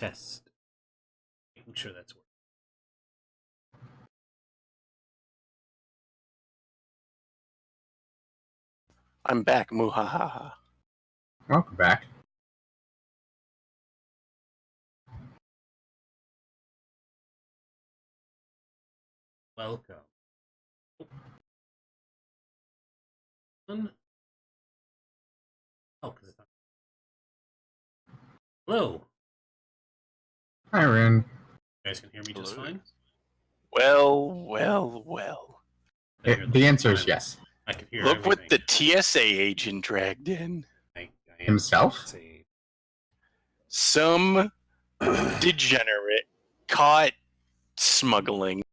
Test. Making sure that's working. I'm back, muhahaha. Welcome back. Welcome. Oh, because it's not. Hello. Hi, Rin. You guys can hear me just Hello. fine? Well. The answer is yes. I can hear Look everything. what the TSA agent dragged in. I am Himself? say- Some degenerate caught smuggling.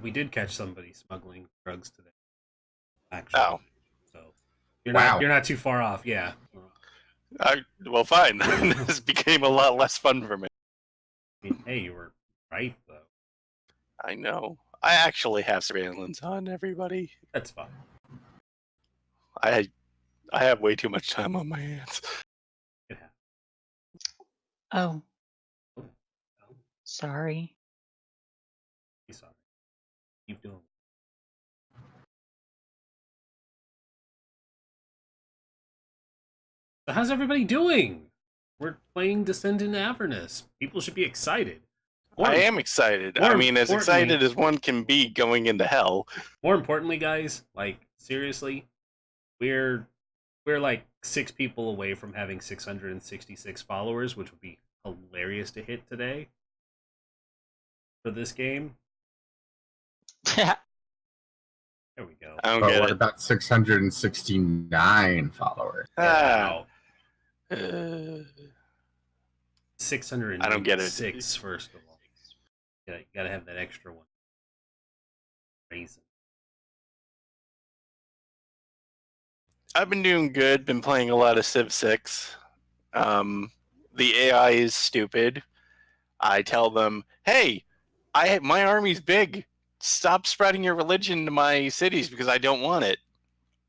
We did catch somebody smuggling drugs today. Actually. Oh. So you're Wow. not too far off, yeah. Well, fine. This became a lot less fun for me. I mean, hey, you were right though. I know. I actually have surveillance on everybody. That's fine. I have way too much time on my hands. It happens. Oh, Oh, sorry. be sorry. Keep doing it. So how's everybody doing? We're playing Descent into Avernus. People should be excited. I am excited. more I mean, as importantly- excited as one can be going into hell. More importantly, guys, like seriously, we're like 6 people away from having 666 followers, which would be hilarious to hit today for this game. There we go. I don't But get what it. about 669 followers? Ah. Wow. 606. I don't get it. First of all, you gotta have that extra one. Crazy. I've been doing good. Been playing a lot of Civ 6. The AI is stupid. I tell them, "Hey, my army's big. Stop spreading your religion to my cities because I don't want it."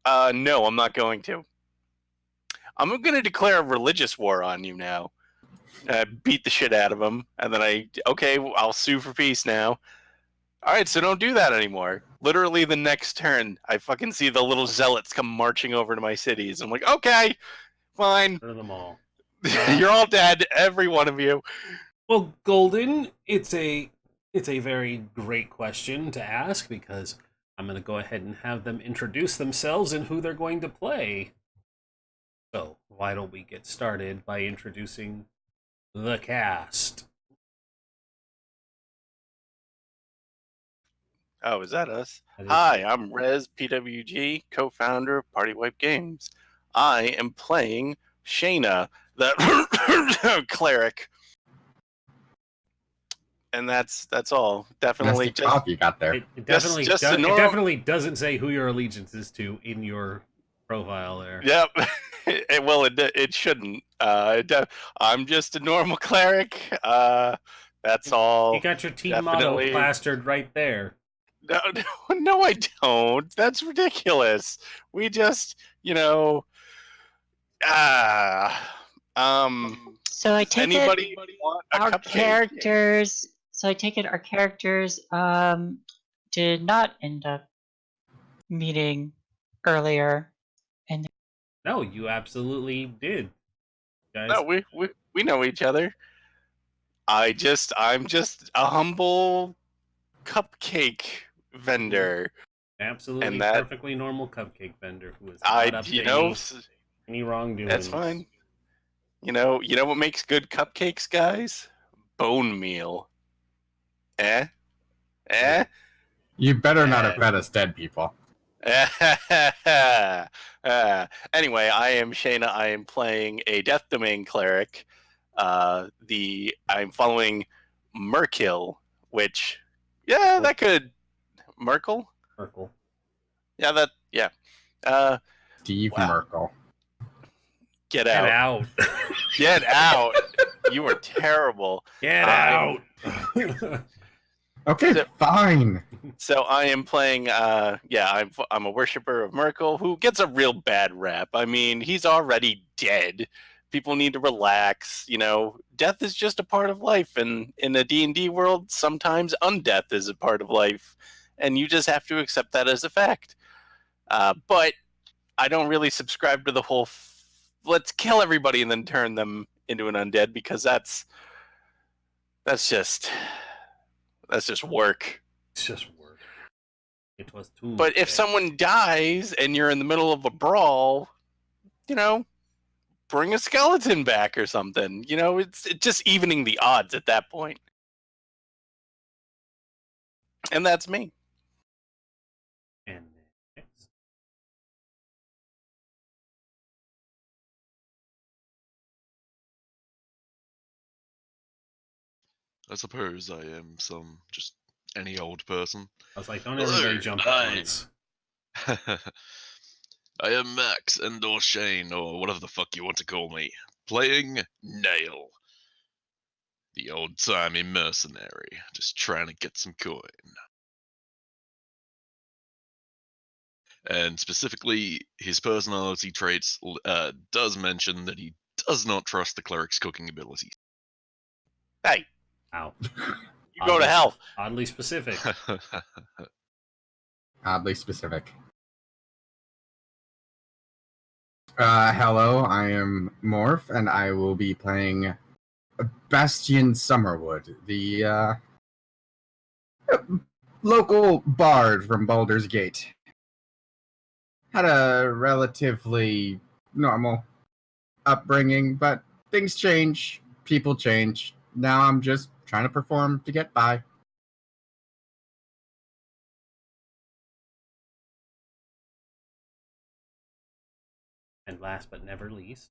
No, I'm not going to. I'm going to declare a religious war on you now. Beat the shit out of them, and then I'll sue for peace now. All right, so don't do that anymore. Literally the next turn, I fucking see the little zealots come marching over to my cities. I'm like, okay, fine. For them all. You're all dead, every one of you. Well, Golden, it's a very great question to ask because I'm going to go ahead and have them introduce themselves and who they're going to play. So, why don't we get started by introducing the cast? Oh, is that us? That is- Hi, I'm Rez PWG, co-founder of Partywipegames. I am playing Shayna, the cleric. And that's all. Definitely Nasty cough you got there. It definitely, just it a normal- definitely doesn't say who your allegiance is to in your profile there. Yep. It shouldn't. I'm just a normal cleric. That's all. You got your team motto Definitely. plastered right there. No, I don't. That's ridiculous. We just, So I take anybody want a our cupcake? characters. So I take it our characters did not end up meeting earlier. No, you absolutely did, guys. No, we know each other. I'm just a humble cupcake vendor. Absolutely and that- perfectly normal cupcake vendor who is not up to any wrongdoing. That's fine. You know what makes good cupcakes, guys? Bone meal. Eh? You better not have fed us dead people. Anyway, I am Shayna. I am playing a Death Domain cleric. I'm following Merkill, which, that could Merkel. Merkel. Yeah. Steve Wow. Merkel. Get Get out! out! Get out! You are terrible. Get out! Okay, fine. So I am playing. I'm a worshiper of Merkel, who gets a real bad rap. I mean, he's already dead, People need to relax. Death is just a part of life, and in the D&D world, sometimes undeath is a part of life, and you just have to accept that as a fact. But I don't really subscribe to the whole let's kill everybody and then turn them into an undead, because that's just work. It's just work. It was too. But if someone dies and you're in the middle of a brawl, bring a skeleton back or something. It's just evening the odds at that point. And that's me. And next. I suppose I am just any old person. I was like, don't everybody jump at once. I am Max and/or Shane, or whatever the fuck you want to call me, playing Nail, the old-timey mercenary, just trying to get some coin. And specifically, his personality traits does mention that he does not trust the cleric's cooking abilities. Hey, Ow. you go to hell. Oddly specific. Oddly specific. Hello, I am Morph, and I will be playing Bastian Summerwood, the local bard from Baldur's Gate. Had a relatively normal upbringing, but things change, people change. Now I'm just trying to perform to get by. And last but never least,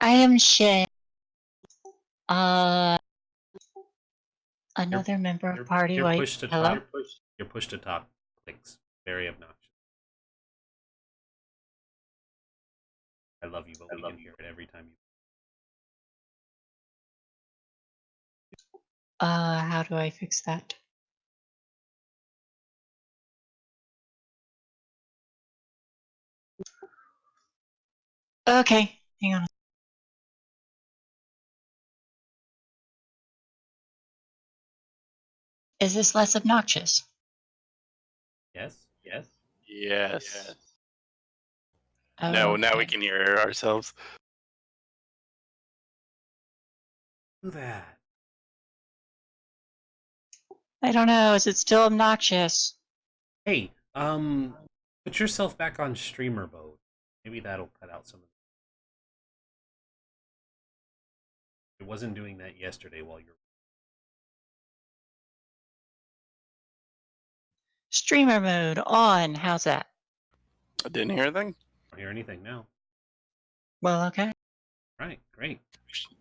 I am Shay. Another member of Partywipe. push to Hello? talk. Your push to talk clicks. Very obnoxious. I love you, but we can hear it every time you. How do I fix that? Okay, hang on. Is this less obnoxious? Yes. Yes. Oh, No, now we okay. can hear ourselves. Do that. I don't know. Is it still obnoxious? Hey, put yourself back on streamer mode. Maybe that'll cut out some of it. It wasn't doing that yesterday while you're. Streamer mode on. How's that? I didn't hear anything. I don't hear anything now. Well, okay. Right, great.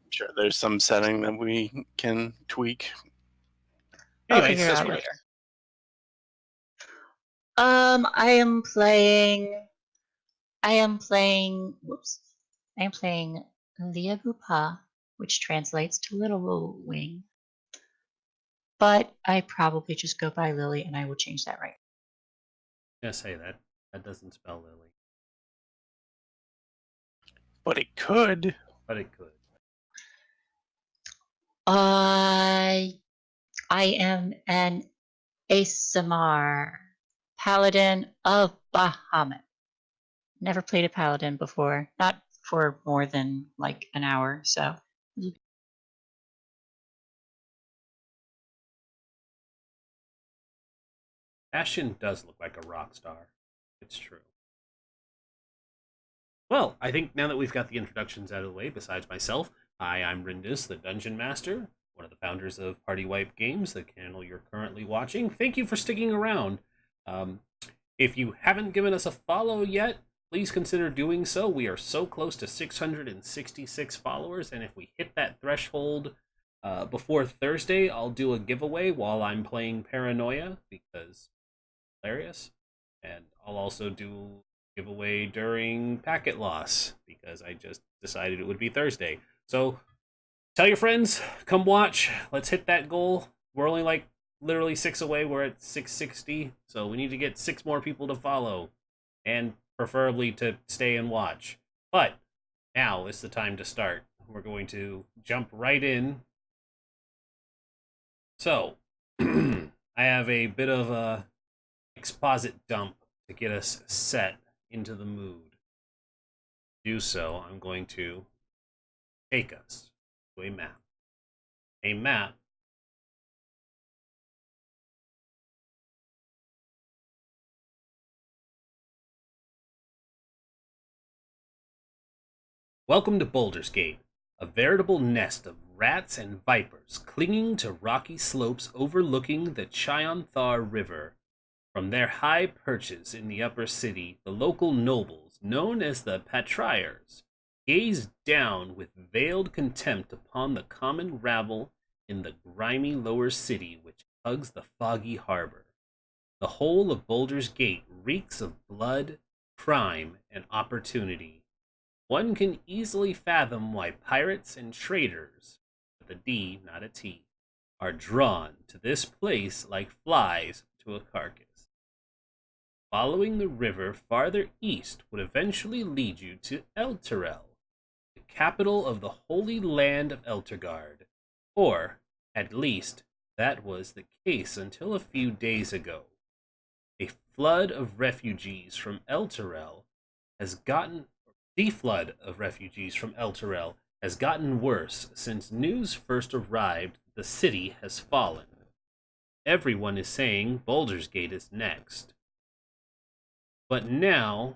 Sure, there's some setting that we can tweak. I'll Anyways, figure it that's out right. later. I am playing. Whoops. I am playing Liabupa, which translates to Little Wing. But I probably just go by Lily, and I will change that right. Yeah, say that. That doesn't spell Lily, But it could. but it could. I am an Asamar, Paladin of Bahamut. Never played a Paladin before, not for more than like an hour, so. Bastion does look like a rock star. It's true. Well, I think now that we've got the introductions out of the way, besides myself, hi, I'm Rindus, the Dungeon Master, one of the founders of Partywipegames, the channel you're currently watching. Thank you for sticking around. If you haven't given us a follow yet, please consider doing so. We are so close to 666 followers, and if we hit that threshold before Thursday, I'll do a giveaway while I'm playing Paranoia, because hilarious. And I'll also do giveaway during packet loss, because I just decided it would be Thursday. So tell your friends, come watch. Let's hit that goal. We're only like literally 6 away. We're at 660, so we need to get 6 more people to follow, and preferably to stay and watch. But now is the time to start. We're going to jump right in. So, I have a bit of a exposit dump to get us set into the mood. To do so, I'm going to take us to a map. A map Welcome to Baldur's Gate, a veritable nest of rats and vipers clinging to rocky slopes overlooking the Chionthar River. From their high perches in the upper city, the local nobles, known as the Patriars, gaze down with veiled contempt upon the common rabble in the grimy lower city which hugs the foggy harbor. The whole of Baldur's Gate reeks of blood, crime, and opportunity. One can easily fathom why pirates and traders, with a D, not a T, are drawn to this place like flies to a carcass. Following the river farther east would eventually lead you to Elturel, the capital of the Holy Land of Elturgard, or, at least, that was the case until a few days ago. A flood of refugees from Elturel has gotten The flood of refugees from Elturel has gotten worse since news first arrived that the city has fallen. Everyone is saying Baldur's Gate is next. But no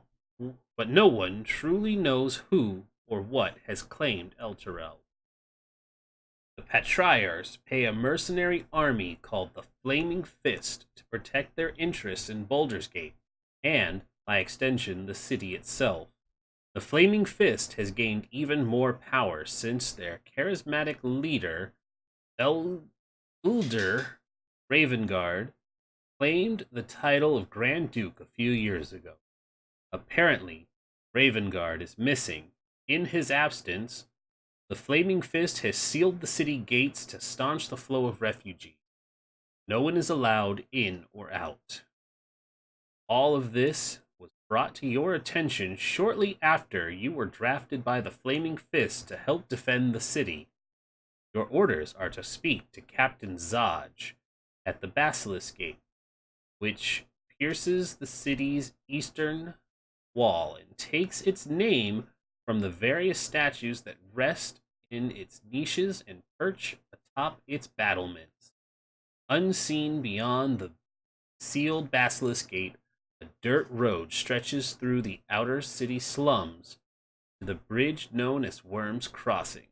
one truly knows who or what has claimed Elturel. The Patriars pay a mercenary army called the Flaming Fist to protect their interests in Baldur's Gate, and, by extension, the city itself. The Flaming Fist has gained even more power since their charismatic leader, Baldur Ravengard, claimed the title of Grand Duke a few years ago. Apparently, Ravengard is missing. In his absence, the Flaming Fist has sealed the city gates to staunch the flow of refugees. No one is allowed in or out. All of this was brought to your attention shortly after you were drafted by the Flaming Fist to help defend the city. Your orders are to speak to Captain Zaj at the Basilisk Gate, which pierces the city's eastern wall and takes its name from the various statues that rest in its niches and perch atop its battlements. Unseen beyond the sealed Basilisk Gate, a dirt road stretches through the outer city slums to the bridge known as Worm's Crossing,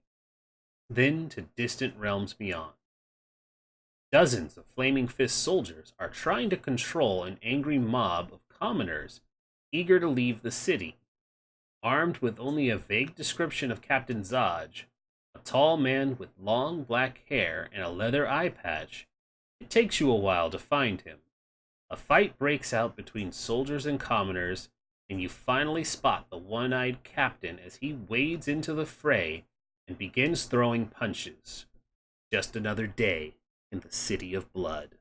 then to distant realms beyond. Dozens of Flaming Fist soldiers are trying to control an angry mob of commoners eager to leave the city. Armed with only a vague description of Captain Zaj, a tall man with long black hair and a leather eye patch, it takes you a while to find him. A fight breaks out between soldiers and commoners, and you finally spot the one-eyed captain as he wades into the fray and begins throwing punches. Just another day in the City of Blood.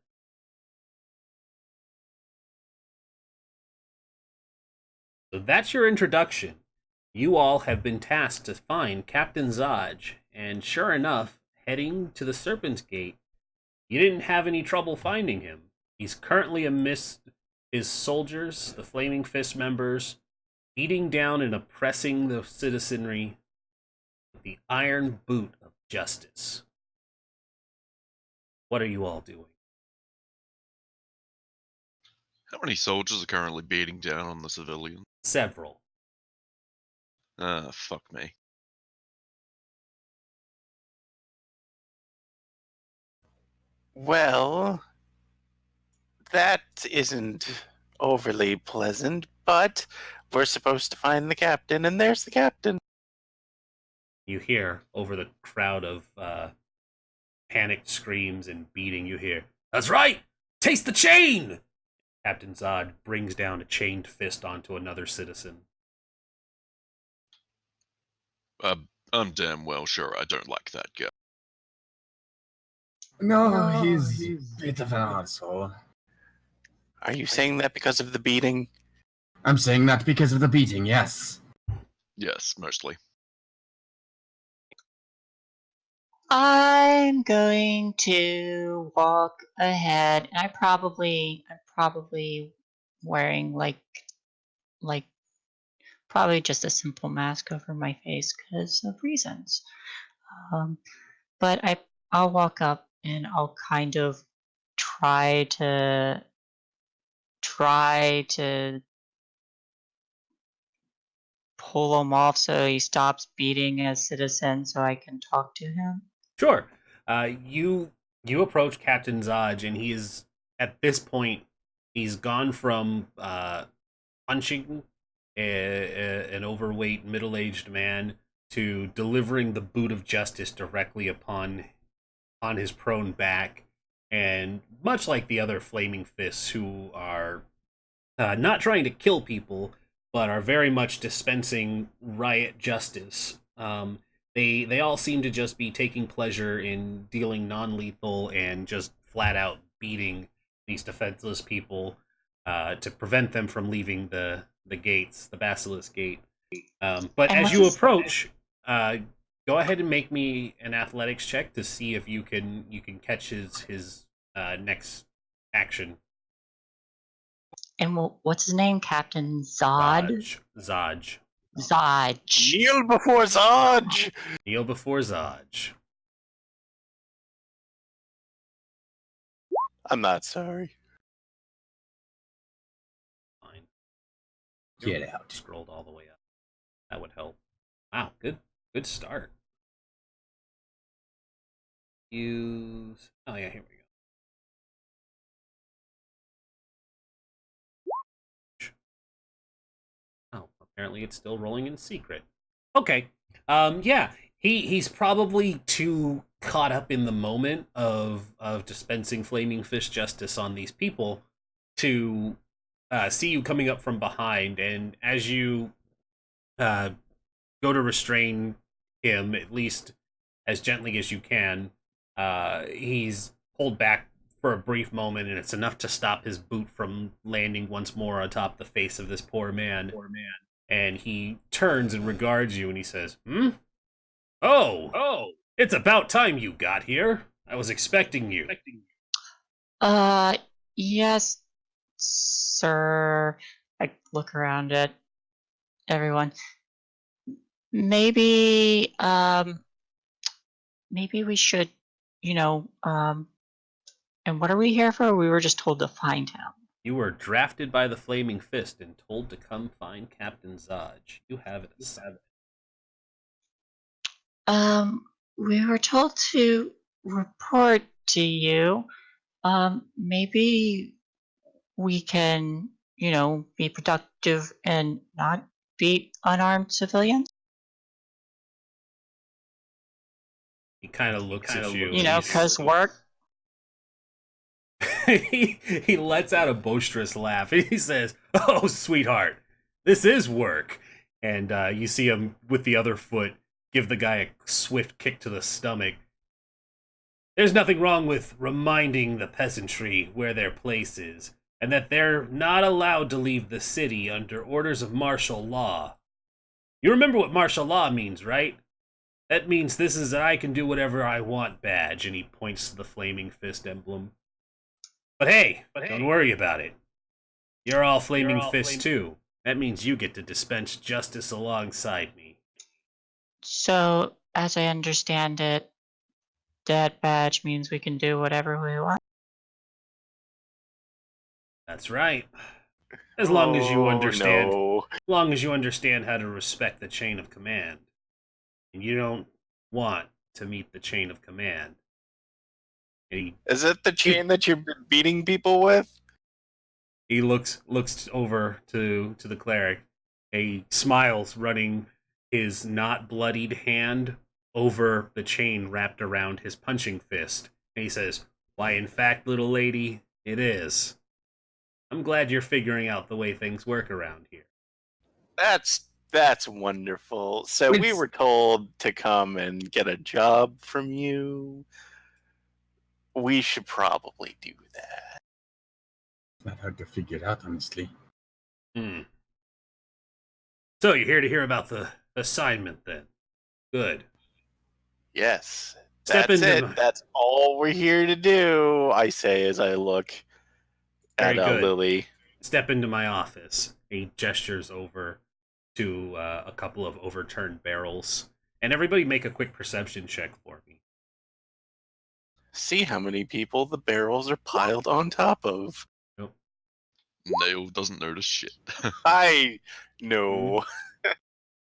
So that's your introduction. You all have been tasked to find Captain Zaj, and sure enough, heading to the Serpent's Gate, you didn't have any trouble finding him. He's currently amidst his soldiers, the Flaming Fist members, beating down and oppressing the citizenry with the iron boot of justice. What are you all doing? How many soldiers are currently beating down on the civilians? Several. Fuck me. Well, that isn't overly pleasant, but we're supposed to find the captain, and there's the captain. You hear over the crowd of panicked screams and beating, you hear, "That's right! Taste the chain!" Captain Zod brings down a chained fist onto another citizen. I'm damn well sure I don't like that guy. No, he's a bit of an arsehole. Are you saying that because of the beating? I'm saying that because of the beating, yes. Yes, mostly. I'm going to walk ahead, and I'm probably wearing like probably just a simple mask over my face because of reasons. Um, but I'll walk up and I'll kind of try to pull him off so he stops beating a citizen so I can talk to him. Sure. You approach Captain Zodge, and he is at this point. He's gone from punching an overweight middle-aged man to delivering the boot of justice directly upon his prone back, and much like the other flaming fists who are not trying to kill people, but are very much dispensing riot justice. They all seem to just be taking pleasure in dealing non-lethal and just flat out beating these defenseless people to prevent them from leaving the gates, the Basilisk Gate. But And as what's you his- approach, go ahead and make me an athletics check to see if you can catch his next action. And what's his name? Captain Zod? Zodge. Zodge. Kneel before Zodge! Kneel before Zodge. I'm not sorry. Fine. Get out. Scrolled all the way up. That would help. Wow, good start. Use. Oh yeah, here we go. Oh, apparently it's still rolling in secret. Okay. Yeah, he's probably too caught up in the moment of dispensing flaming fish justice on these people to see you coming up from behind, and as you go to restrain him, at least as gently as you can, he's pulled back for a brief moment, and it's enough to stop his boot from landing once more atop the face of this poor man. And he turns and regards you, and he says, "Hmm? Oh, it's about time you got here. I was expecting you." Yes, sir. I look around at everyone. Maybe we should, and what are we here for? We were just told to find him. You were drafted by the Flaming Fist and told to come find Captain Zodge. You have it assigned. We were told to report to you. Maybe we can, be productive and not beat unarmed civilians. He kind of looks at you. Because work. He lets out a boisterous laugh. He says, "Oh, sweetheart, this is work." And you see him with the other foot give the guy a swift kick to the stomach. "There's nothing wrong with reminding the peasantry where their place is, and that they're not allowed to leave the city under orders of martial law. You remember what martial law means, right? That means this is an I can do whatever I want badge," and he points to the flaming fist emblem. But hey, don't worry about it. You're all flaming fists too. That means you get to dispense justice alongside me. So, as I understand it, that badge means we can do whatever we want. That's right. As long as you understand, No. as long as you understand how to respect the chain of command, and you don't want to meet the chain of command. Is it the chain that you've been beating people with? He looks over to the cleric. He smiles, running his not bloodied hand over the chain wrapped around his punching fist. And he says, "Why, in fact, little lady, it is. I'm glad you're figuring out the way things work around here." That's wonderful. So we were told to come and get a job from you. We should probably do that. It's not hard to figure out, honestly. So you're here to hear about the assignment then. Good. Yes. Step That's into it. my... That's all we're here to do, I say as I look Very at good. Lily. Step into my office. He gestures over to a couple of overturned barrels. And everybody make a quick perception check for me. See how many people the barrels are piled on top of. Nope. Nail doesn't notice shit. I know.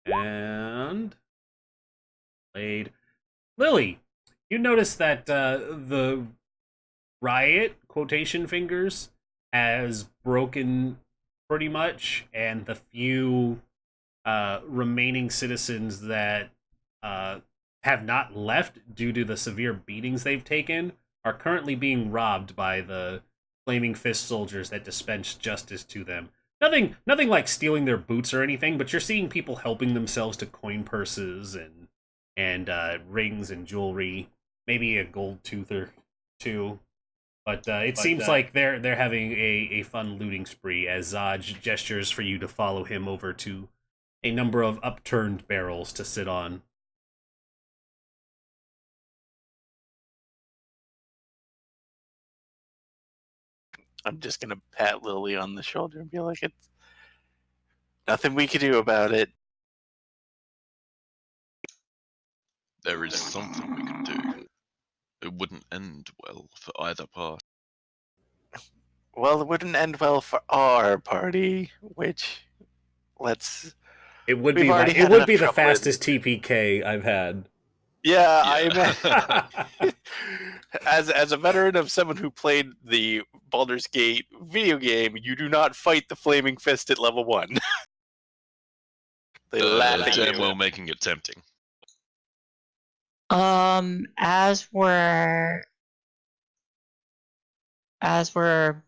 And... Played. Lily, you notice that the riot, quotation fingers, has broken pretty much, and the few remaining citizens that have not left due to the severe beatings they've taken are currently being robbed by the flaming fist soldiers that dispense justice to them. Nothing like stealing their boots or anything, but you're seeing people helping themselves to coin purses and rings and jewelry, maybe a gold tooth or two. But it seems like they're having a fun looting spree as Zaj gestures for you to follow him over to a number of upturned barrels to sit on. I'm just gonna pat Lily on the shoulder and be like, "It's nothing we can do about it." There is something we could do. It wouldn't end well for either party. Well, it wouldn't end well for our party, which let's. It would We've be already it had would enough be the trouble fastest TPK I've had. Yeah, Yeah. I as a veteran of someone who played the Baldur's Gate video game, you do not fight the flaming fist at level 1. They laugh at Damn you. well making it tempting. As we're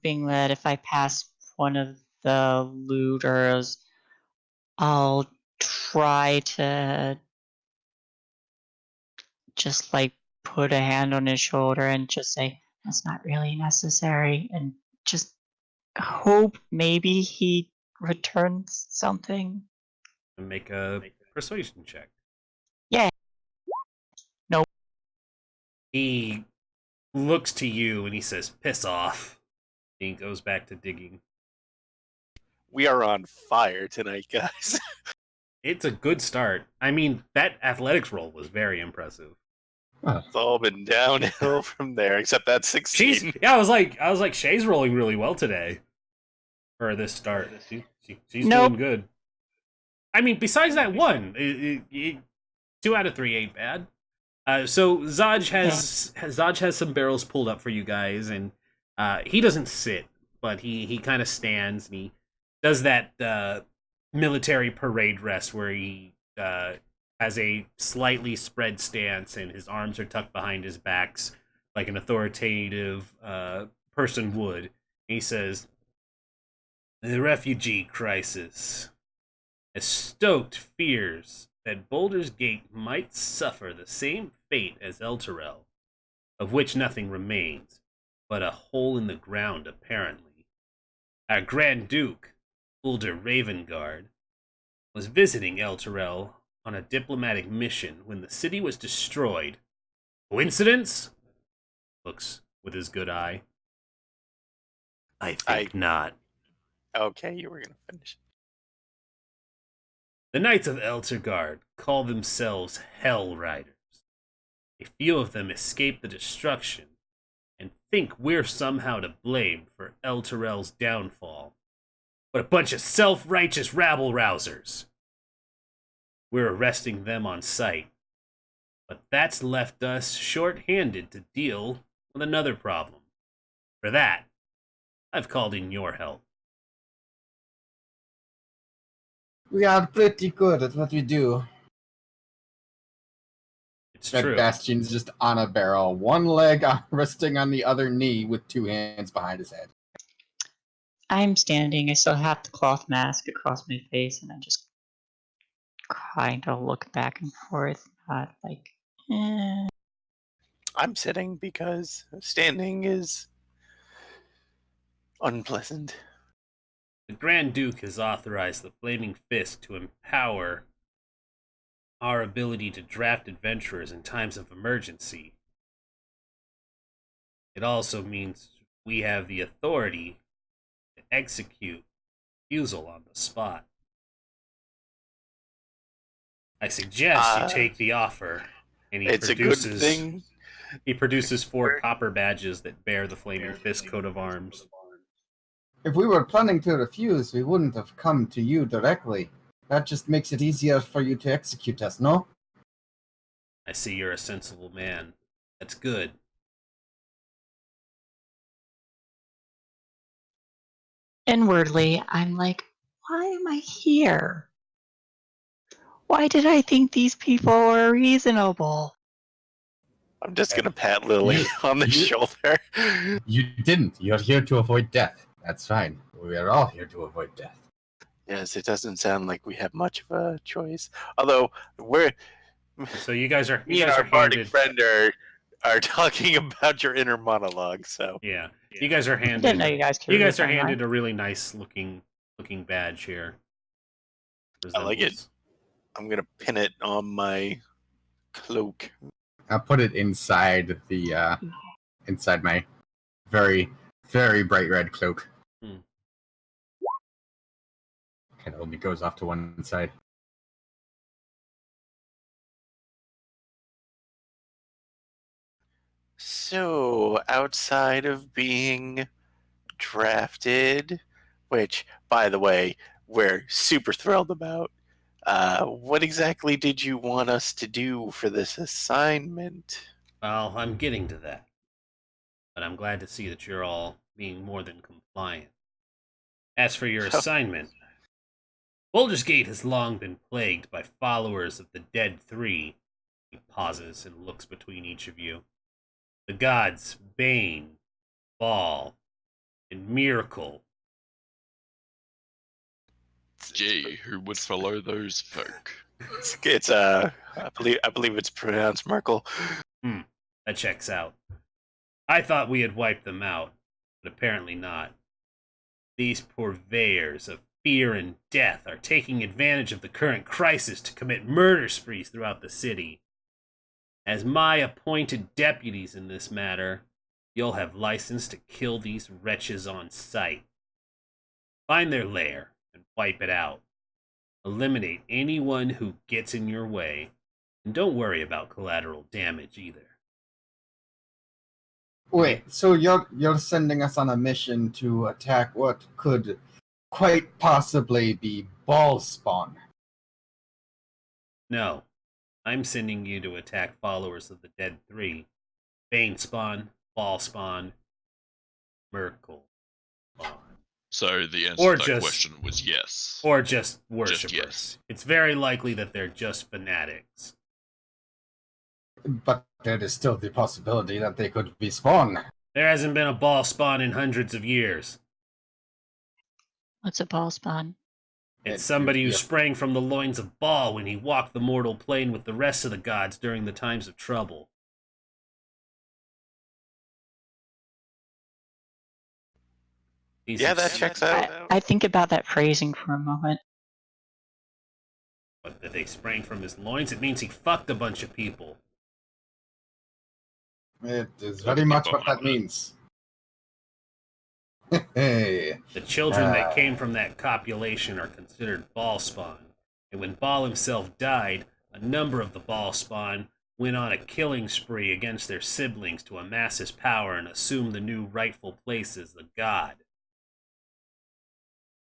being led, if I pass one of the looters, I'll try to just like put a hand on his shoulder and just say, that's not really necessary, and just hope maybe he returns something. Make a persuasion check. Yeah. Nope. He looks to you and he says, "Piss off." He goes back to digging. We are on fire tonight, guys. It's a good start. I mean, that athletics roll was very impressive. It's all been downhill from there, except that 16. I was like, Shay's rolling really well today for this start. She's Nope. doing good. I mean, besides that one, 2 out of 3 ain't bad. So Zaj has some barrels pulled up for you guys, and he doesn't sit, but he kind of stands and he does that military parade rest where he has a slightly spread stance and his arms are tucked behind his backs like an authoritative person would. And he says, "The refugee crisis has stoked fears that Baldur's Gate might suffer the same fate as Elturel, of which nothing remains, but a hole in the ground apparently. Our Grand Duke, Baldur Ravengard, was visiting Elturel on a diplomatic mission when the city was destroyed. Coincidence?" Looks with his good eye. I think not. Okay, you were going to finish. The Knights of Elturgard call themselves Hell Riders. A few of them escape the destruction and think we're somehow to blame for Elturel's downfall. But a bunch of self-righteous rabble-rousers. We're arresting them on sight. But that's left us short-handed to deal with another problem. For that, I've called in your help. We are pretty good at what we do. It's Red true. Bastion's just on a barrel, one leg resting on the other knee with 2 hands behind his head. I'm standing. I still have the cloth mask across my face, and I just kind of look back and forth, not like, eh. I'm sitting because standing is unpleasant. The Grand Duke has authorized the Flaming Fist to empower our ability to draft adventurers in times of emergency. It also means we have the authority to execute refusal on the spot. I suggest you take the offer. And It's a good thing. He produces 4 copper badges that bear the Flaming Fist coat of arms. If we were planning to refuse, we wouldn't have come to you directly. That just makes it easier for you to execute us, no? I see you're a sensible man. That's good. Inwardly, I'm like, why am I here? Why did I think these people were reasonable? I'm just gonna pat Lily on the shoulder. You didn't. You're here to avoid death. That's fine. We are all here to avoid death. Yes, it doesn't sound like we have much of a choice. Although we're So you guys are me and our bardic friend are talking about your inner monologue. So yeah, you guys are I didn't handed. know you guys could You read guys are my mind. handed a really nice looking badge here. I like it. I'm gonna pin it on my cloak. I'll put it inside the inside my very, very bright red cloak. It only goes off to one side. So, outside of being drafted, which, by the way, we're super thrilled about, what exactly did you want us to do for this assignment? Well, I'm getting to that. But I'm glad to see that you're all being more than compliant. As for your assignment, Baldur's Gate has long been plagued by followers of the Dead Three. He pauses and looks between each of you. The gods Bane, Baal, and Miracle. Gee, who would follow those folk? It's I believe it's pronounced Merkel. That checks out. I thought we had wiped them out, but apparently not. These purveyors of fear and death are taking advantage of the current crisis to commit murder sprees throughout the city. As my appointed deputies in this matter, you'll have license to kill these wretches on sight. Find their lair and wipe it out. Eliminate anyone who gets in your way, and don't worry about collateral damage either. Wait, so you're sending us on a mission to attack what could quite possibly be ball spawn? No, I'm sending you to attack followers of the Dead Three. Bane spawn, Ball spawn, Merkel spawn. So the answer Or to that just- question was yes. Or just worshippers. yes. It's very likely that they're just fanatics. But there is still the possibility that they could be spawn. There hasn't been a ball spawn in hundreds of years. What's a ball spawn? It's somebody who Yeah. sprang from the loins of Baal when he walked the mortal plane with the rest of the gods during the times of trouble. Yeah, that checks out. I think about that phrasing for a moment. But that they sprang from his loins, it means he fucked a bunch of people. It is Gotta very keep much up what that with it. means. Hey, The children that came from that copulation are considered Baal spawn. And when Baal himself died, a number of the Baal spawn went on a killing spree against their siblings to amass his power and assume the new rightful place as the god.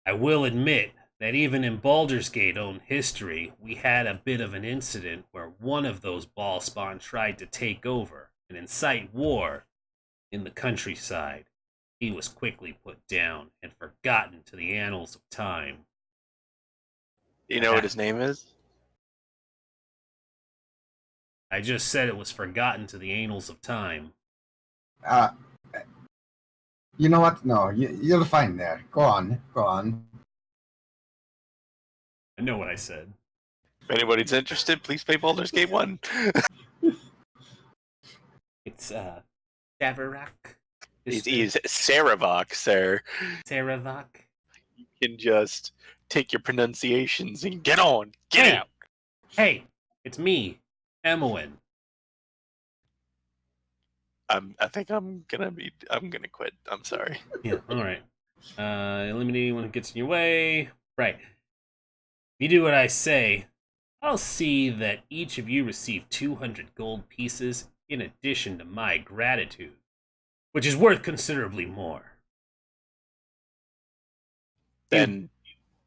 I will admit that even in Baldur's Gate own history, we had a bit of an incident where one of those Baal spawn tried to take over and incite war in the countryside. He was quickly put down and forgotten to the annals of time. Do you know what his name is? I just said it was forgotten to the annals of time. you know what? No, you're fine there. Go on. I know what I said. If anybody's interested, please play Baldur's Gate 1. It's Savarak. It is Saravok, sir. Saravak. You can just take your pronunciations and get on. Get Hey. out. Hey, It's me, Emmeline. I think I'm gonna quit. I'm sorry. Yeah, alright. Eliminate anyone who gets in your way. Right. If you do what I say, I'll see that each of you receive 200 gold pieces in addition to my gratitude, which is worth considerably more. Then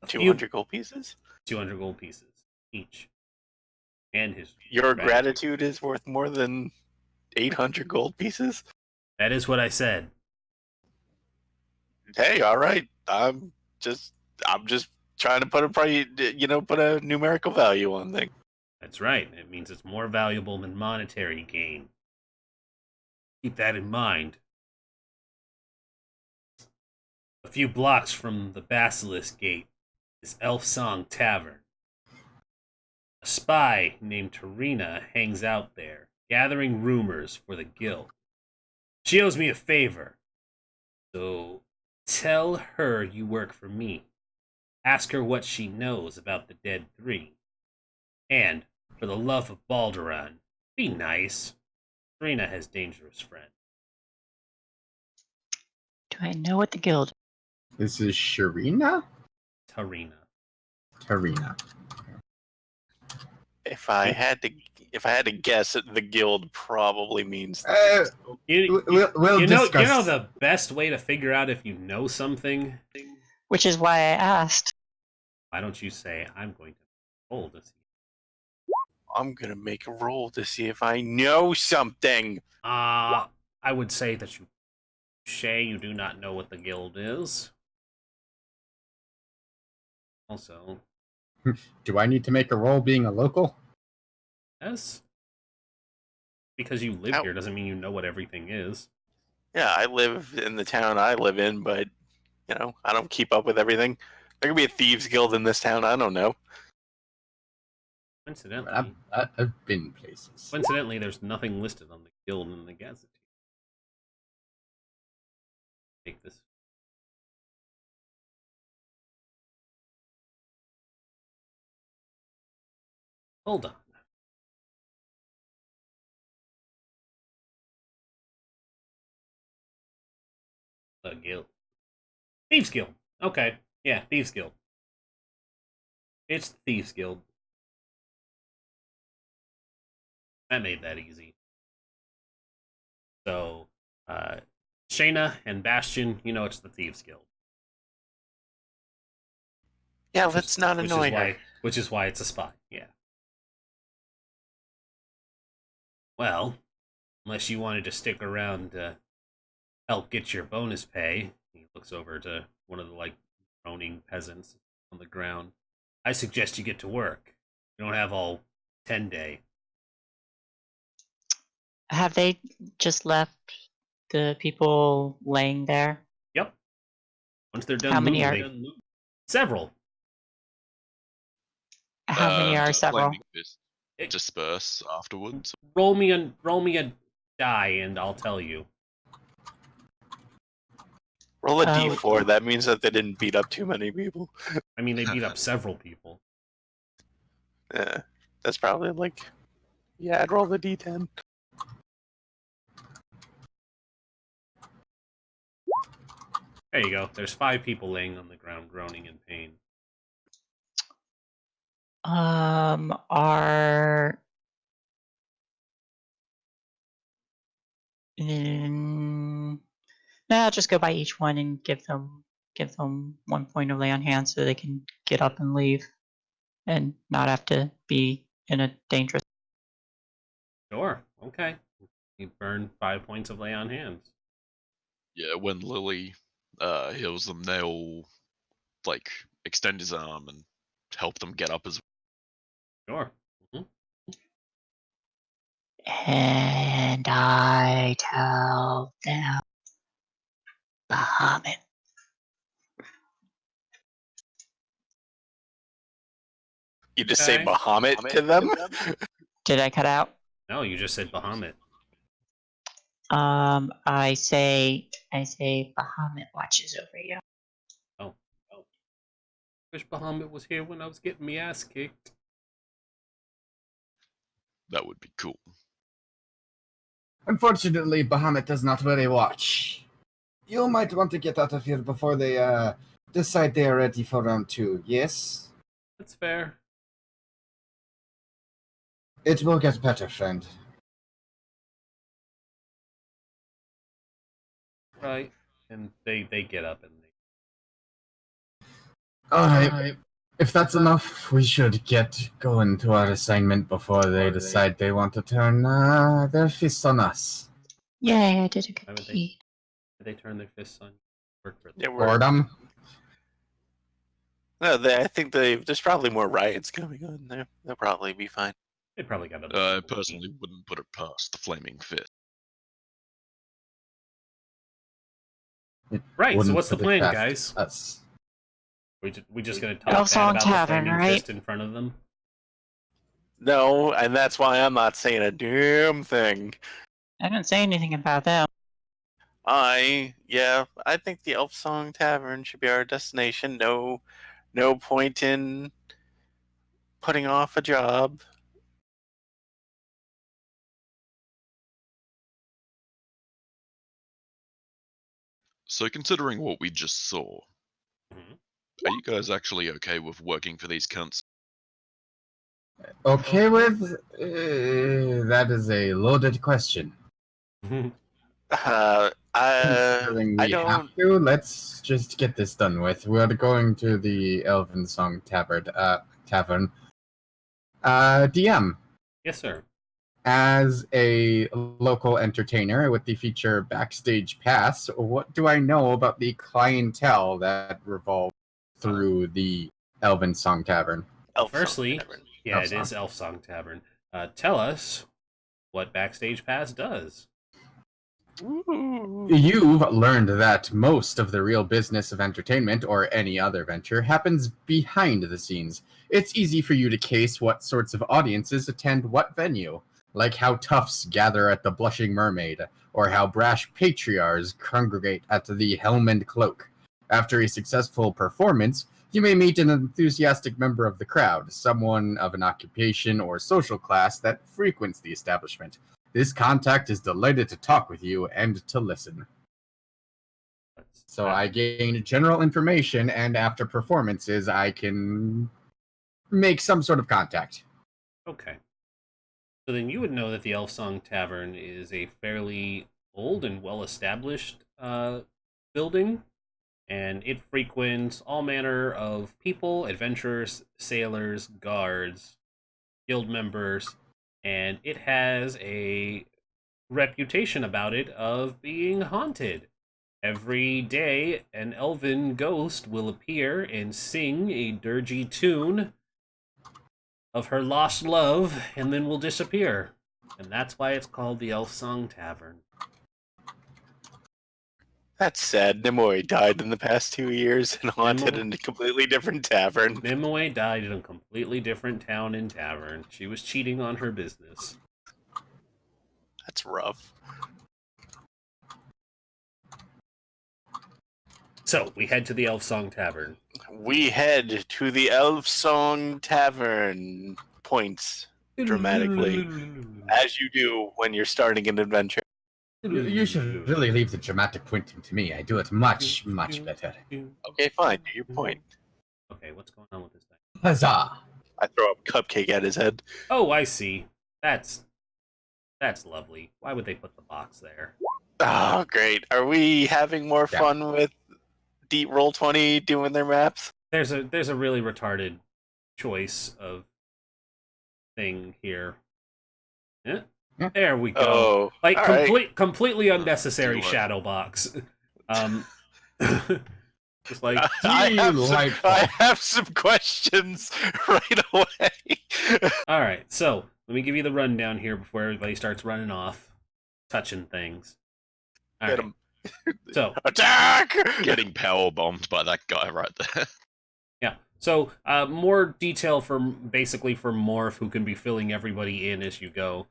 A few- 200 gold pieces? 200 gold pieces each. And his Your gratitude is worth more than 800 gold pieces? That is what I said. Hey, all right. I'm just trying to put put a numerical value on things. That's right. It means it's more valuable than monetary gain. Keep that in mind. A few blocks from the Basilisk Gate is Elf Song Tavern. A spy named Tarina hangs out there, gathering rumors for the guild. She owes me a favor, so tell her you work for me. Ask her what she knows about the Dead Three. And, for the love of Balduran, be nice. Tarina has dangerous friends. Do I know what the guild? This is Sharina? Tarina. Tarina. If I had to guess, the guild probably means We'll you know discuss. the best way to figure out if you know something? Which is why I asked. Why don't you say, I'm going to roll to see? I'm gonna make a roll to see if I know something. I would say that you do not know what the guild is. Also, Do I need to make a roll being a local? yes. Because you live Ow. here doesn't mean you know what everything is. Yeah, I live in the town I live in, but I don't keep up with everything. There could be a thieves guild in this town. I don't know. Coincidentally, I've been places. there's nothing listed on the guild in the Gazette. Take this. Hold on. The guild. Thieves Guild. Okay. Yeah, Thieves Guild. It's the Thieves Guild. That made that easy. So, Shayna and Bastion, it's the Thieves Guild. Yeah, let's not annoy her. Which is why it's a spy, yeah. Well, unless you wanted to stick around to help get your bonus pay, he looks over to one of the, groaning peasants on the ground. I suggest you get to work. You don't have all 10 day. Have they just left the people laying there? Yep. Once they're done How many moving, several. How many are Just several? claiming this disperse afterwards. Roll me a die, and I'll tell you. Roll a d4. That means that they didn't beat up too many people. I mean, they beat up several people. Yeah, that's probably I'd roll the d10. There you go. There's 5 people laying on the ground, groaning in pain. Are no, I'll just go by each one and give them 1 point of lay on hands so they can get up and leave and not have to be in a dangerous. Sure. Okay. You burn 5 points of lay on hands. Yeah, when Lily heals them, they'll extend his arm and help them get up as Sure. And I tell them, Bahamut. You just say Bahamut to them? Did I cut out? No, you just said Bahamut. I say Bahamut watches over you. Oh. Wish Bahamut was here when I was getting me ass kicked. That would be cool. Unfortunately, Bahamut does not wear a watch. You might want to get out of here before they decide they are ready for round 2, yes? That's fair. It will get better, friend. Right. And they get up and Alright. If that's enough, we should get going to our assignment before they decide they want to turn their fists on us. Yay, I did a Why good would deed. they turn their fists on you. Work for Yeah, them. Boredom? No, I think there's probably more riots going on there. They'll probably be fine. They probably got other I people to personally beat. wouldn't put it past the Flaming Fist. Right, so Wouldn't what's the put it plan, past guys? us. We just gonna talk Elf bad Song about Tavern, the flaming right? fist in front of them? No, and that's why I'm not saying a damn thing. I didn't say anything about them. I think the Elf Song Tavern should be our destination. No point in putting off a job. So considering what we just saw, Mhm. are you guys actually okay with working for these cunts? Okay with? That is a loaded question. Considering I we don't. have to, let's just get this done with. We're going to the Elven Song Tavern. DM, Yes, sir. as a local entertainer with the feature Backstage Pass, what do I know about the clientele that revolves through the Elven Song Tavern? Elf Song Firstly, Tavern. yeah, Elf it Song. is Elf Song Tavern. Tell us what Backstage Pass does. Ooh. You've learned that most of the real business of entertainment, or any other venture, happens behind the scenes. It's easy for you to case what sorts of audiences attend what venue, like how toughs gather at the Blushing Mermaid, or how brash patriarchs congregate at the Helm and Cloak. After a successful performance, you may meet an enthusiastic member of the crowd, someone of an occupation or social class that frequents the establishment. This contact is delighted to talk with you and to listen. So I gain general information, and after performances, I can make some sort of contact. Okay. So then you would know that the Elf Song Tavern is a fairly old and well-established building, and it frequents all manner of people, adventurers, sailors, guards, guild members, and it has a reputation about it of being haunted. Every day, an elven ghost will appear and sing a dirgy tune of her lost love and then will disappear. And that's why it's called the Elf Song Tavern. That's sad. Nimue died in the past 2 years and haunted in a completely different tavern. Nimue died in a completely different town and tavern. She was cheating on her business. That's rough. So, we head to the Elf Song Tavern. We head to the Elf Song Tavern. Points dramatically, as you do when you're starting an adventure. You should really leave the dramatic pointing to me. I do it much, much better. Okay, fine. Do your point. Okay, what's going on with this thing? Huzzah! I throw a cupcake at his head. Oh, I see. That's lovely. Why would they put the box there? Oh, great. Are we having more Yeah. fun with Deep Roll20 doing their maps? There's a really retarded choice of thing here. Yeah. Yeah. There we go. Oh, Like all right. completely unnecessary Delightful. shadow box. Just like Delightful. I have some questions right away. all right, so let me give you the rundown here before everybody starts running off, touching things. All Get right. him. So Attack! Getting power bombed by that guy right there. yeah. So more detail for Morph, who can be filling everybody in as you go.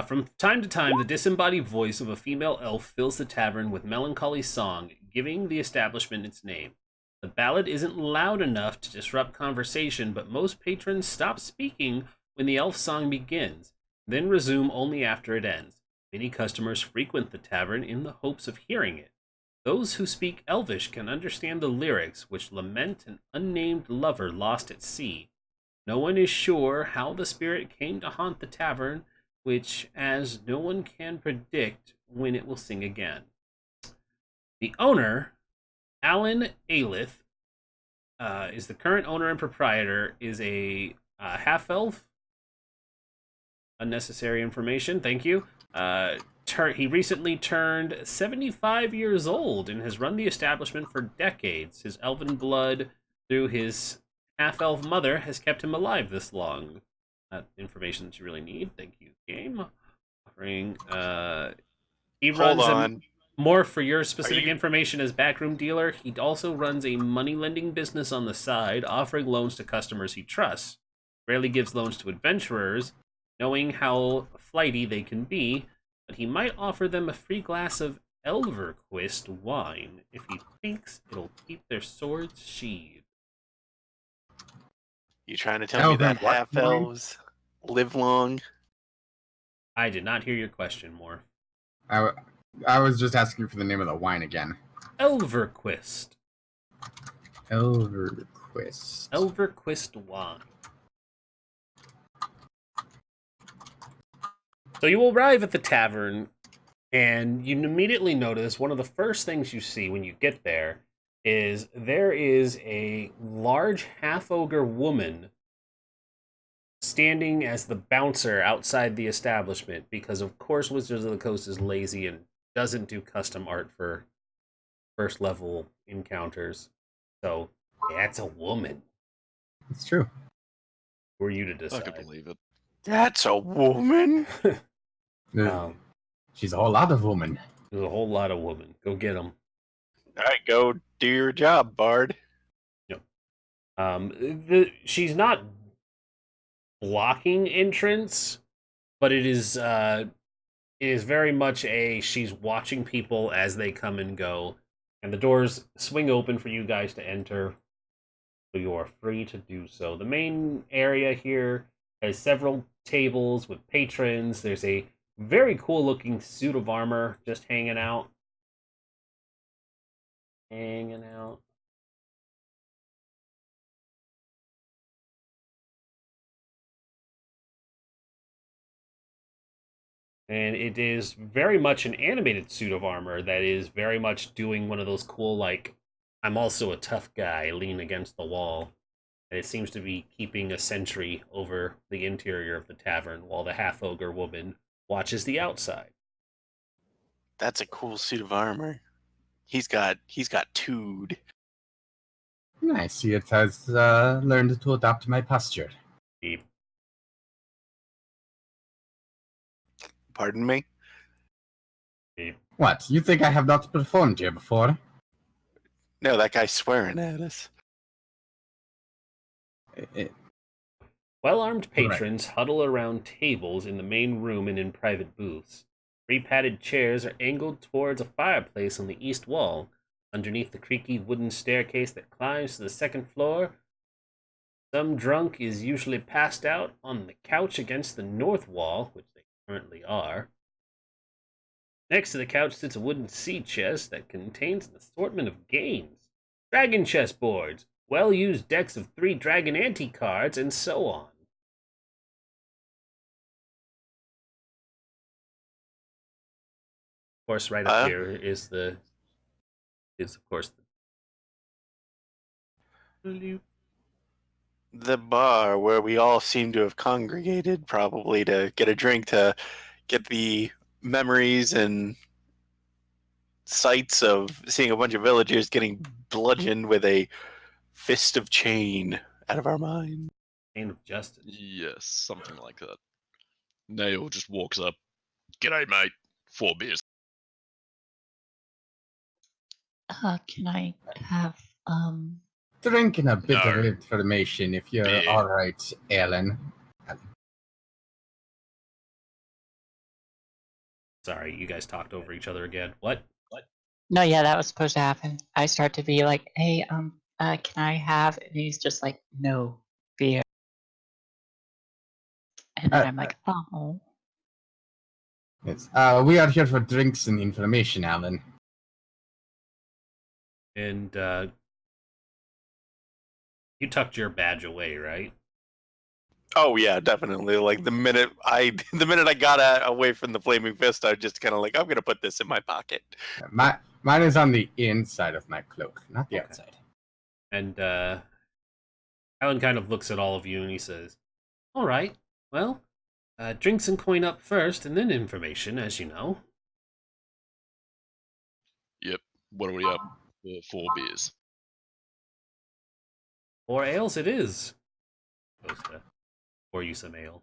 From time to time, the disembodied voice of a female elf fills the tavern with melancholy song, giving the establishment its name. The ballad isn't loud enough to disrupt conversation, but most patrons stop speaking when the elf song begins. then resume only after it ends. Many customers frequent the tavern in the hopes of hearing it. Those who speak Elvish can understand the lyrics, which lament an unnamed lover lost at sea. No one is sure how the spirit came to haunt the tavern, which, as no one can predict when it will sing again. The owner, Alan Aelith, is the current owner and proprietor, is a half-elf. Unnecessary information, thank you. He recently turned 75 years old and has run the establishment for decades. His elven blood through his half-elf mother has kept him alive this long. Information that you really need. Thank you, game. Offering, he Hold runs on. more for your specific you- information as backroom dealer. He also runs a money lending business on the side, offering loans to customers he trusts. Rarely gives loans to adventurers, knowing how flighty they can be, but he might offer them a free glass of Elverquist wine if he thinks it'll keep their swords sheathed. You trying to tell me that Elven what half elves live long? I did not hear your question, Moore. I was just asking for the name of the wine again. Elverquist. Elverquist. Elverquist wine. So you arrive at the tavern, and you immediately notice one of the first things you see when you get there is a large half-ogre woman standing as the bouncer outside the establishment, because of course Wizards of the Coast is lazy and doesn't do custom art for first level encounters. So that's a woman. It's true. Who are you to I decide? could believe it. That's a woman. She's a whole lot of woman. There's a whole lot of women. Go get them. All right, go do your job, Bard. She's not blocking entrance, but it is very much she's watching people as they come and go, and the doors swing open for you guys to enter, so you are free to do so. The main area here has several tables with patrons. There's a very cool looking suit of armor just hanging out. And it is very much an animated suit of armor that is very much doing one of those cool, like, I'm also a tough guy, lean against the wall. And it seems to be keeping a sentry over the interior of the tavern while the half-ogre woman watches the outside. That's a cool suit of armor. He's got tood. Nice. It has learned to adapt my posture. Beep. Pardon me? Beep. What? You think I have not performed here before? No, that guy's swearing at us. Well-armed patrons huddle around tables in the main room and in private booths. 3 padded chairs are angled towards a fireplace on the east wall. Underneath the creaky wooden staircase that climbs to the second floor, some drunk is usually passed out on the couch against the north wall, which they currently are. Next to the couch sits a wooden sea chest that contains an assortment of games, dragon chess boards, well-used decks of 3 dragon anti-cards, and so on. Of course, right up here is of course the bar where we all seem to have congregated, probably to get a drink, to get the memories and sights of seeing a bunch of villagers getting bludgeoned with a fist of chain out of our mind. Chain of Justice. Yes, something like that. Nail just walks up. G'day, mate. 4 beers. Can I have Drinking a bit of No. information if you're Beer. alright, Alan. Sorry, you guys talked over each other again. What? No, yeah, that was supposed to happen. I start to be like, hey, can I have? And he's just like, no beer. And then I'm like, oh. Yes. We are here for drinks and information, Alan. And you tucked your badge away, right? Oh yeah, definitely. Like the minute I got away from the flaming fist, I just kind of like, I'm gonna put this in my pocket. Mine is on the inside of my cloak, not the Okay. outside. And Alan kind of looks at all of you and he says, "All right, well, drinks and coin up first, and then information, as you know." Yep. What are we up? 4 beers. 4 ales it is. Goes to pour you some ale.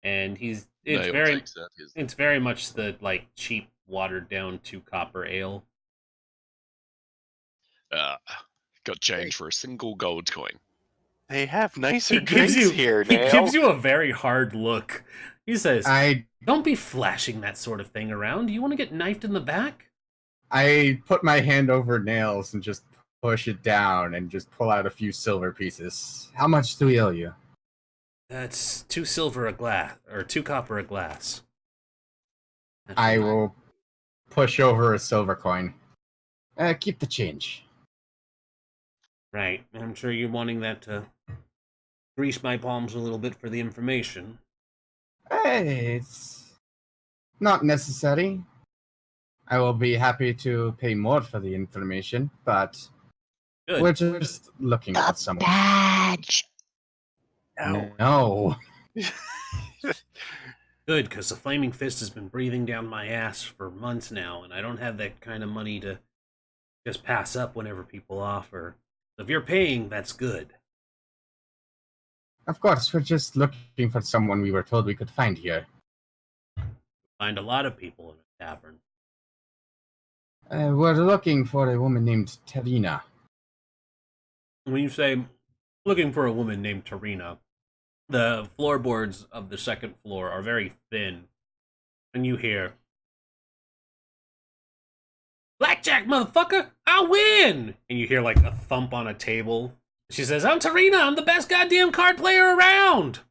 And it's Nail very takes out his. it's very much the like cheap watered down 2 copper ale. Got change for a single gold coin. They have nicer He gives drinks here, he Nail. gives you a very hard look. He says, I "Don't be flashing that sort of thing around. Do you want to get knifed in the back?" put my hand over Nails and just push it down and just pull out a few silver pieces. How much do we owe you? That's 2 silver a glass, or 2 copper a glass. I will push over a silver coin. Keep the change. Right. I'm sure you're wanting that to grease my palms a little bit for the information. It's not necessary. I will be happy to pay more for the information, but Good. we're just looking for The someone. badge. No. Good, because the Flaming Fist has been breathing down my ass for months now, and I don't have that kind of money to just pass up whenever people offer. If you're paying, that's good. Of course, we're just looking for someone we were told we could find here. Find a lot of people in a tavern. We're looking for a woman named Terina. When you say looking for a woman named Tarina, the floorboards of the second floor are very thin, and you hear, "Blackjack, motherfucker! I win!" And you hear like a thump on a table. She says, "I'm Tarina. I'm the best goddamn card player around."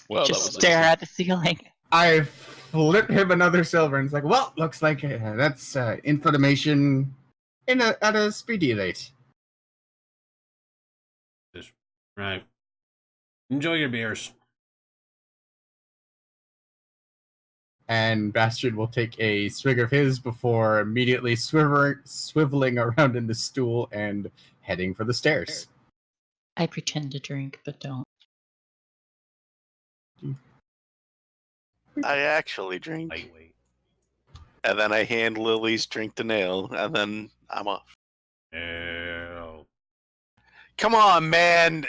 Well, Just that was stare easy. at the ceiling. I flip him another silver and it's like, well, looks like that's information at a speedy rate. Right. Enjoy your beers. And Bastard will take a swig of his before immediately swiveling around in the stool and heading for the stairs. I pretend to drink, but don't. I actually drink, Lightweight. and then I hand Lily's drink to Nail, and then I'm off. Ew. Come on, man!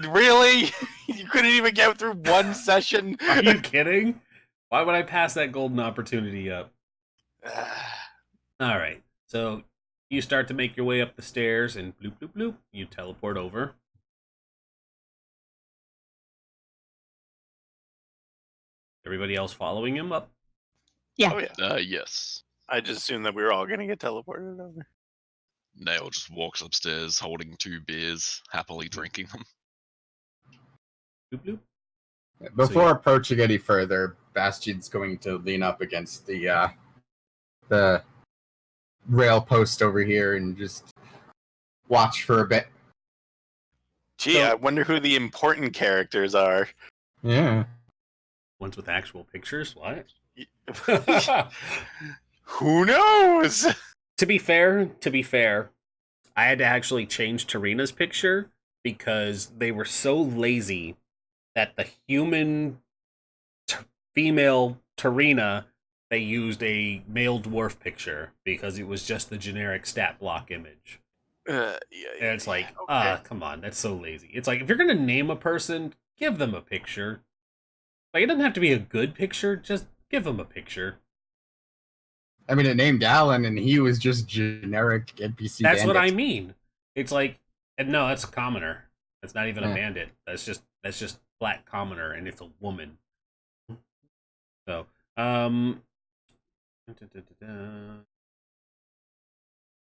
Really? You couldn't even get through one session? Are you kidding? Why would I pass that golden opportunity up? All right. So you start to make your way up the stairs, and bloop, bloop, bloop, you teleport over. Everybody else following him up? Yeah. Oh yeah. Yes. I just assumed that we were all gonna get teleported over. Nail just walks upstairs holding 2 beers, happily drinking them. Bloop, bloop. Before approaching any further, Bastion's going to lean up against the rail post over here and just watch for a bit. Gee, So- I wonder who the important characters are. Yeah. Ones with actual pictures? What? Who knows? To be fair, I had to actually change Tarina's picture because they were so lazy that the human female Tarina, they used a male dwarf picture because it was just the generic stat block image. Yeah, And it's like, okay. come on, that's so lazy. It's like, if you're going to name a person, give them a picture. Like, it doesn't have to be a good picture, just give them a picture. I mean, it named Alan, and he was just generic NPC. That's what I bandit. mean. It's like, and no, that's a commoner. That's not even a Yeah. bandit. That's just flat commoner, and it's a woman. So,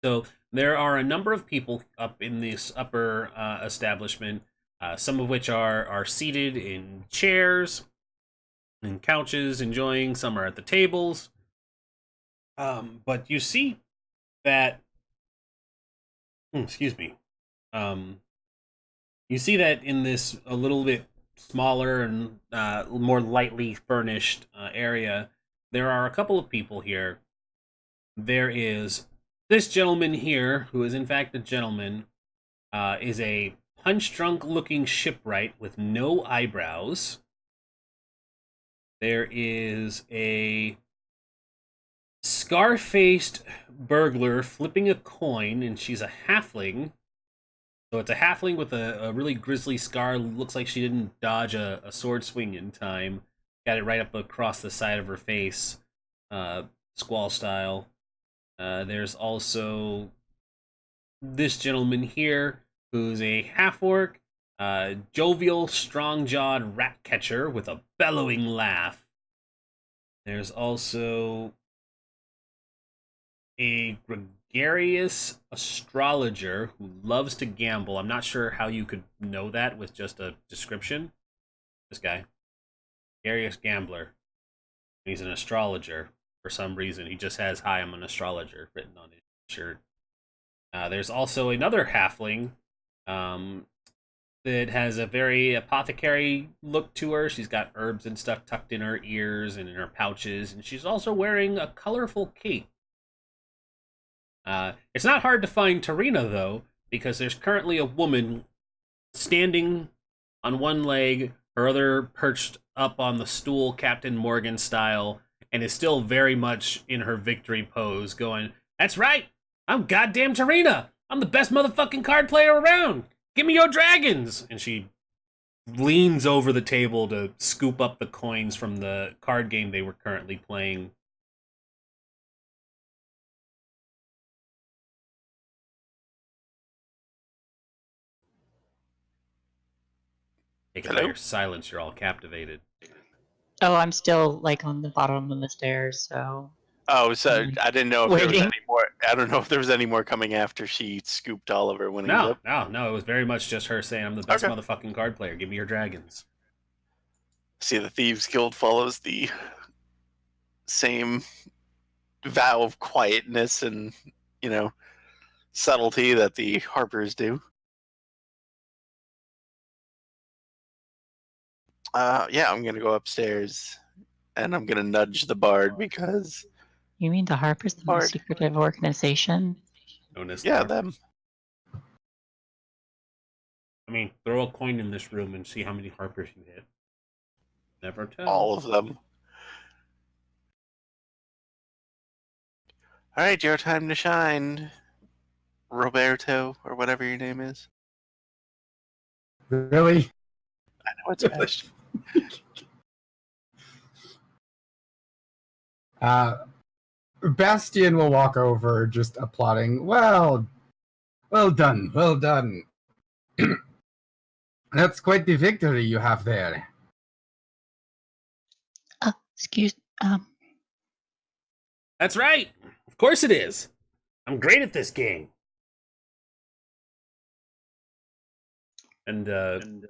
so there are a number of people up in this upper establishment. Some of which are seated in chairs. and couches enjoying. Some are at the tables. But you see that, excuse me. You see that in this a little bit smaller and more lightly furnished area, there are a couple of people here. There is this gentleman here, who is in fact a gentleman, is a punch-drunk looking shipwright with no eyebrows. There is a scar-faced burglar flipping a coin, and she's a halfling. So it's a halfling with a really grisly scar. Looks like she didn't dodge a sword swing in time. Got it right up across the side of her face, squall style. There's also this gentleman here, who's a half-orc, jovial, strong-jawed rat catcher with a bellowing laugh. There's also a gregarious astrologer who loves to gamble. I'm not sure how you could know that with just a description. This guy. Gregarious gambler. He's an astrologer for some reason. He just has, "Hi, I'm an astrologer," written on his shirt. There's also another halfling that has a very apothecary look to her. She's got herbs and stuff tucked in her ears and in her pouches, and she's also wearing a colorful cape. It's not hard to find Tarina, though, because there's currently a woman standing on one leg, her other perched up on the stool, Captain Morgan style, and is still very much in her victory pose, going, "That's right! I'm goddamn Tarina! I'm the best motherfucking card player around! Give me your dragons!" And she leans over the table to scoop up the coins from the card game they were currently playing. Taken by your silence, you're all captivated. Oh, I'm still like on the bottom of the stairs, so. Oh, so I didn't know if there was Waiting. any more. I don't know if there was any more coming after she scooped all of her winnings No, up. no, it was very much just her saying, "I'm the best Okay. motherfucking card player. Give me your dragons." See, the Thieves Guild follows the same vow of quietness and, subtlety that the Harpers do. Yeah, I'm gonna go upstairs, and I'm gonna nudge the bard because You mean the Harper's the Bard. most secretive organization? Known as yeah, Thor. them. I mean, throw a coin in this room and see how many Harpers you hit. Never tell. All of them. All right, your time to shine, Roberto, or whatever your name is. Really? I know it's Bastion. Bastian will walk over, just applauding. Well done, well done. That's quite the victory you have there. Excuse. That's right. Of course it is. I'm great at this game. And the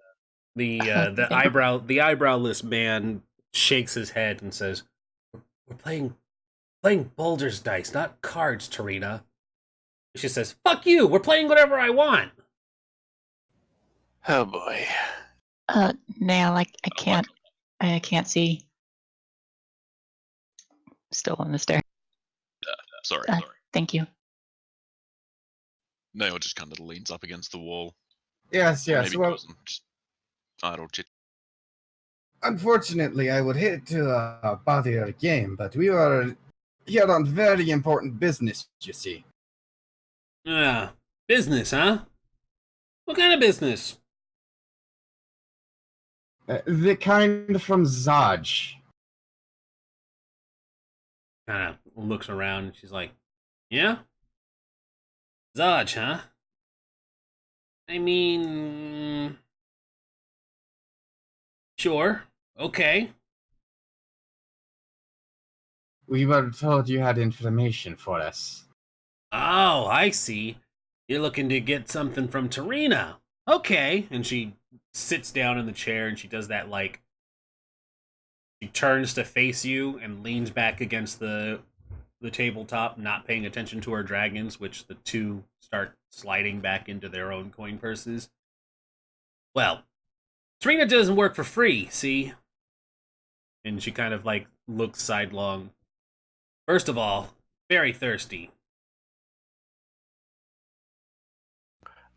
eyebrowless man shakes his head and says, "We're playing Baldur's dice, not cards, Tarina." She says, "Fuck you. We're playing whatever I want." Oh boy. Nail, I can't see. Still on the stair. Sorry. Thank you. Nail just kind of leans up against the wall. Yes. Maybe Well, goes and just idle chit. unfortunately, I would hate to bother your game, but we are here on very important business, you see. Business, huh? What kind of business? The kind from Zaj. Kind of looks around and she's like, "Yeah? Zaj, huh? I mean, sure. Okay." We were told you had information for us. "Oh, I see. You're looking to get something from Tarina. Okay." And she sits down in the chair and she does that, like, She turns to face you and leans back against the tabletop, not paying attention to her dragons, which the two start sliding back into their own coin purses. Well, Trina doesn't work for free, see? And she kind of like looks sidelong. First of all, very thirsty.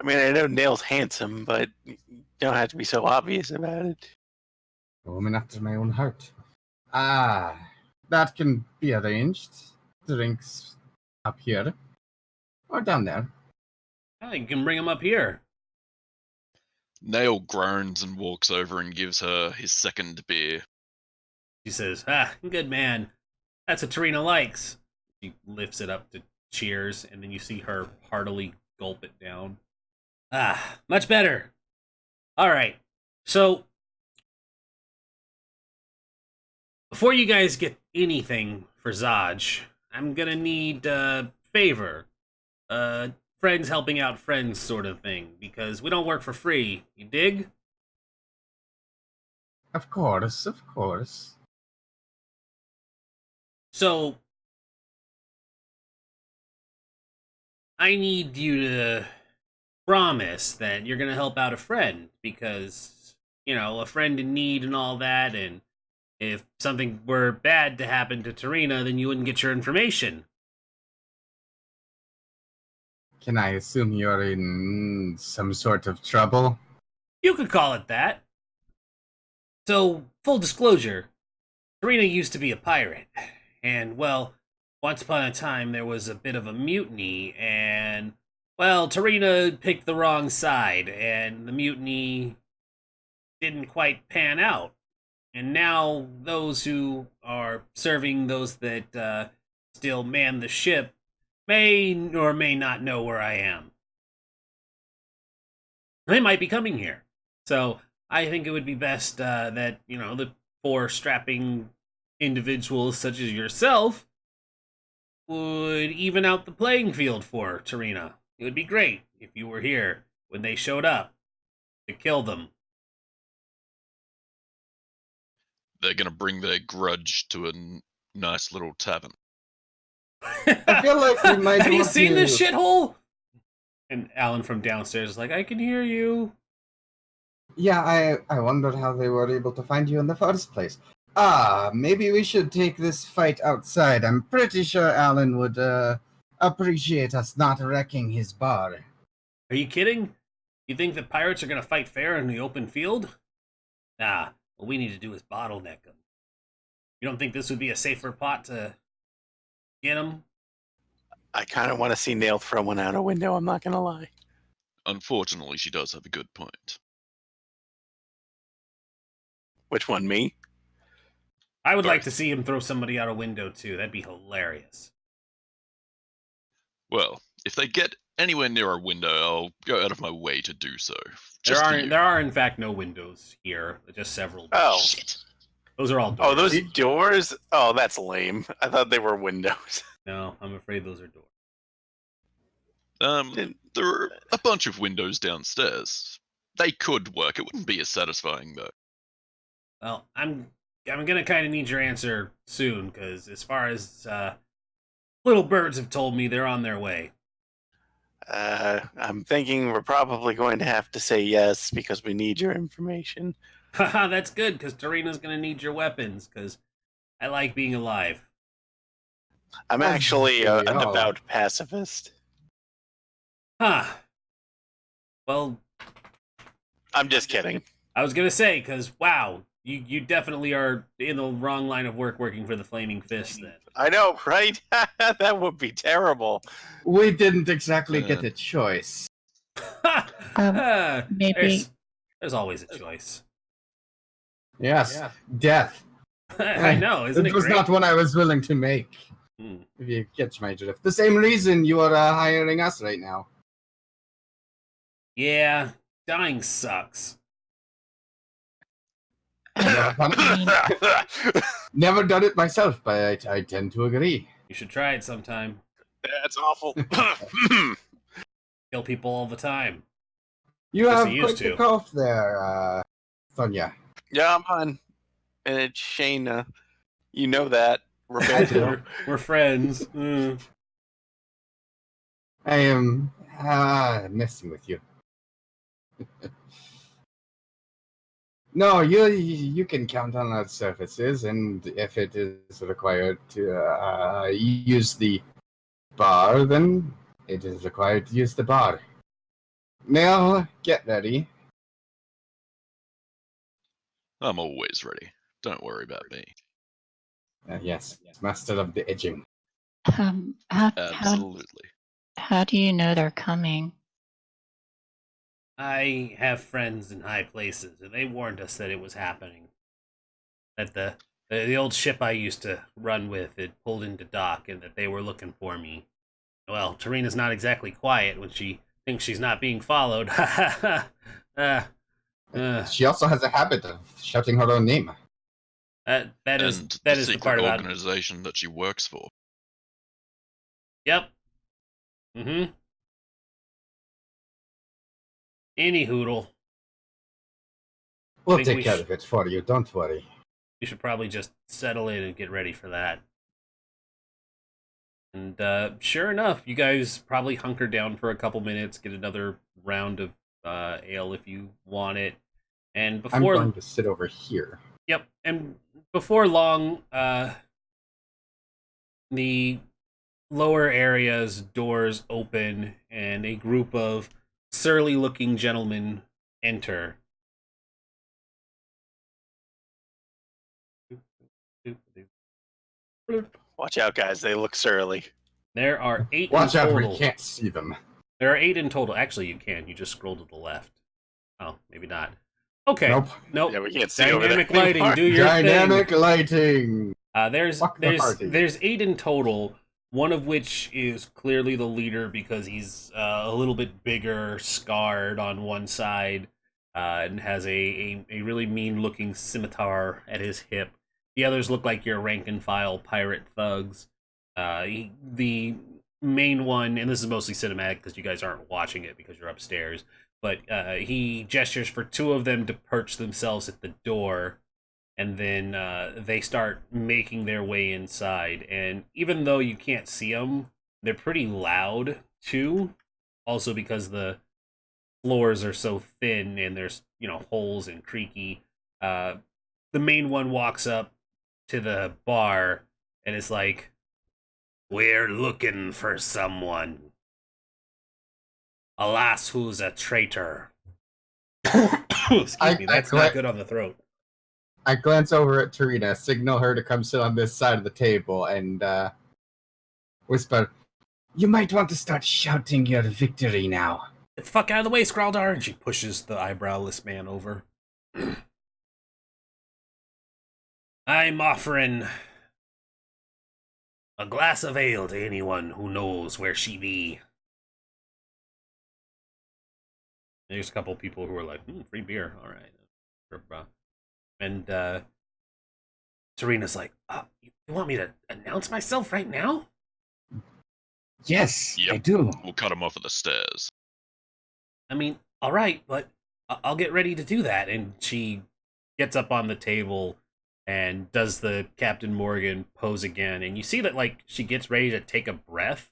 I mean, I know Nail's handsome, but you don't have to be so obvious about it. A woman after my own heart. Ah, that can be arranged. Drinks up here. Or down there. Oh, you can bring him up here. Nail groans and walks over and gives her his second beer. She says, "Ah, good man. That's what Tarina likes." She lifts it up to cheers, and then you see her heartily gulp it down. Ah, much better. All right. So, before you guys get anything for Zaj, I'm gonna need a favor. Friends helping out friends sort of thing, because we don't work for free. You dig? Of course, of course. So, I need you to promise that you're going to help out a friend, because, you know, a friend in need and all that, and if something were bad to happen to Tarina, then you wouldn't get your information. Can I assume you're in some sort of trouble? You could call it that. So, full disclosure, Tarina used to be a pirate, and, well, once upon a time there was a bit of a mutiny, and, well, Tarina picked the wrong side, and the mutiny didn't quite pan out. And now those who are serving those that still man the ship may or may not know where I am. They might be coming here. So I think it would be best that, you know, the four strapping individuals such as yourself would even out the playing field for Tarina. It would be great if you were here when they showed up to kill them. They're gonna bring their grudge to a nice little tavern. I feel like we might Have you want seen to- this shithole? And Alan from downstairs is like, I can hear you. Yeah, I wondered how they were able to find you in the first place. Maybe we should take this fight outside. I'm pretty sure Alan would appreciate us not wrecking his bar. Are you kidding? You think that pirates are going to fight fair in the open field? Nah, what we need to do is bottleneck them. You don't think this would be a safer pot to get them? I kind of want to see Nail throw one out a window, I'm not going to lie. Unfortunately, she does have a good point. Which one, me? I would like Both. to see him throw somebody out a window, too. That'd be hilarious. Well, if they get anywhere near our window, I'll go out of my way to do so. There Just for are, you. there are, in fact, no windows here. Just several Oh. doors. Shit. Those are all doors. Oh, those doors? Oh, that's lame. I thought they were windows. No, I'm afraid those are doors. There are a bunch of windows downstairs. They could work. It wouldn't be as satisfying though. Well, I'm gonna kind of need your answer soon, because as far as little birds have told me, they're on their way. I'm thinking we're probably going to have to say yes because we need your information. Haha, that's good, because Tarina's gonna need your weapons, because I like being alive. I'm As actually we a all- devout pacifist. Huh. Well, I'm just kidding. I was gonna say, because wow, you definitely are in the wrong line of work working for the Flaming Fist. Then I know, right? That would be terrible. We didn't exactly get a choice. Maybe- there's always a choice. Yes, death. I know, isn't it It was great? not one I was willing to make. Hmm. If you catch my drift. The same reason you are hiring us right now. Yeah, dying sucks. Never done it myself, but I tend to agree. You should try it sometime. That's awful. Kill people all the time. You Yes, have he quite used the to. cough there, Sonia. Yeah, I'm fine. and it's Shayna. You know that, Roberto. We're friends. I am messing with you. No, you can count on our services, and if it is required to use the bar, then it is required to use the bar. Now, get ready. I'm always ready. Don't worry about me. Yes, master of the edging. Absolutely. How do you know they're coming? I have friends in high places, and they warned us that it was happening. That the old ship I used to run with had pulled into dock, and that they were looking for me. Well, Tarina's not exactly quiet when she thinks she's not being followed. She also has a habit of shouting her own name. That is And that the is the secret part about. organization that she works for. Yep. Mm-hmm. Any hoodle. We'll Think take we care sh- of it for you, don't worry. We should probably just settle in and get ready for that. And sure enough, you guys probably hunker down for a couple minutes, get another round of ale if you want it. And I'm before going to sit over here. Yep, and before long, the lower area's doors open, and a group of surly-looking gentlemen enter. Watch out, guys. They look surly. There are 8 Watch in out, total. we can't see them. There are 8 in total. Actually, you can. You just scroll to the left. Oh, maybe not. Okay. Nope. Yeah, we can't see over there Dynamic lighting. anymore. Do your Dynamic thing. lighting. There's Fuck the party. there's 8 in total. One of which is clearly the leader because he's a little bit bigger, scarred on one side, and has a really mean-looking scimitar at his hip. The others look like your rank-and-file pirate thugs. The main one, and this is mostly cinematic because you guys aren't watching it because you're upstairs, but he gestures for 2 of them to perch themselves at the door, and then they start making their way inside. And even though you can't see them, they're pretty loud too. Also because the floors are so thin and there's holes and creaky. The main one walks up to the bar and is like, "We're looking for someone. Alas, who's a traitor?" Excuse me, that's not good on the throat. I glance over at Tarina, signal her to come sit on this side of the table, and whisper, "You might want to start shouting your victory now." Get the fuck out of the way, Scrawldar! And she pushes the eyebrowless man over. I'm offering a glass of ale to anyone who knows where she be. There's a couple people who are like, free beer, alright. And Serena's like, you want me to announce myself right now? Yes, Yep. I do. We'll cut him off at the stairs. I mean, alright, but I'll get ready to do that. And she gets up on the table and does the Captain Morgan pose again. And you see that, like, she gets ready to take a breath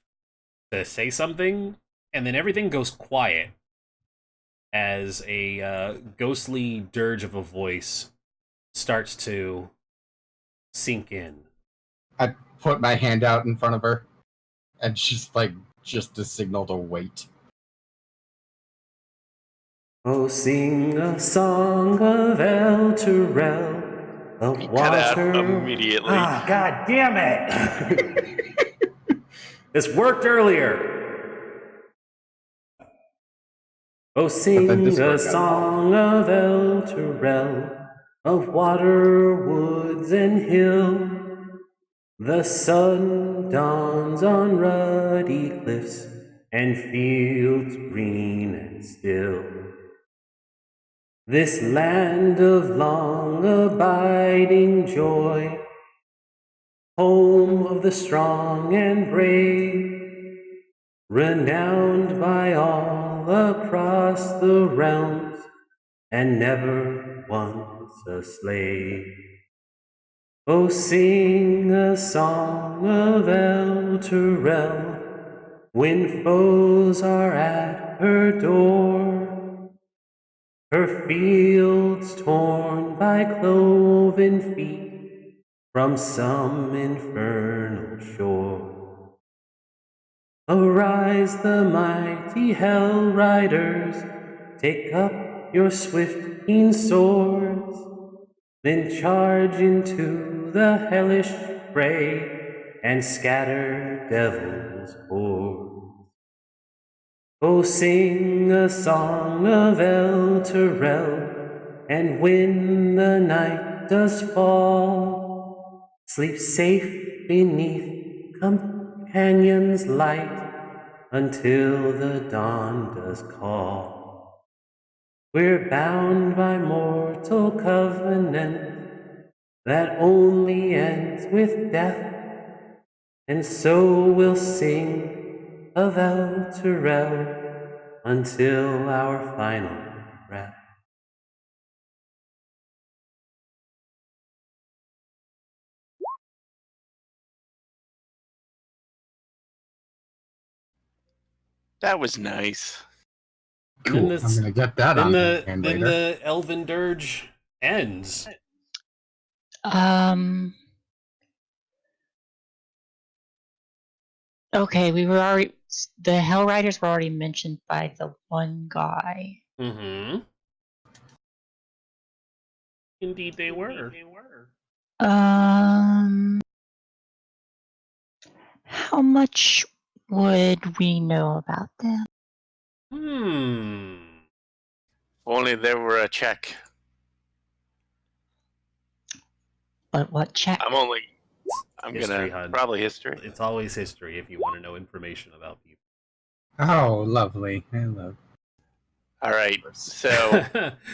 to say something, and then everything goes quiet as a ghostly dirge of a voice starts to sink in. I put my hand out in front of her, and she's like, just a signal to wait. Oh, sing a song of El Turel, of Cut water. out immediately. God damn it! This worked earlier. Oh, sing a song of El Turel, of water, woods, and hill. The sun dawns on ruddy cliffs and fields green and still. This land of long abiding joy, home of the strong and brave, renowned by all across the realms, and never once a slave. Oh, sing a song of El Turel when foes are at her door. Her fields torn by cloven feet from some infernal shore. Arise, the mighty Hell Riders, take up your swift keen swords, then charge into the hellish fray and scatter devils' hordes. Oh, sing a song of El Turel, and when the night does fall, sleep safe beneath companions' light until the dawn does call. We're bound by mortal covenant that only ends with death, and so we'll sing of El Turel until our final breath. That was nice. And Cool. then I'm gonna get that on hand then later. the Elven Dirge ends. Okay, we were already. The Hell Riders were already mentioned by the one guy. Mm-hmm. Indeed they were. How much would we know about them? Only there were a check. But what check? I'm History, gonna hun. probably history. It's always history if you want to know information about people. Oh, lovely. I love. All right, so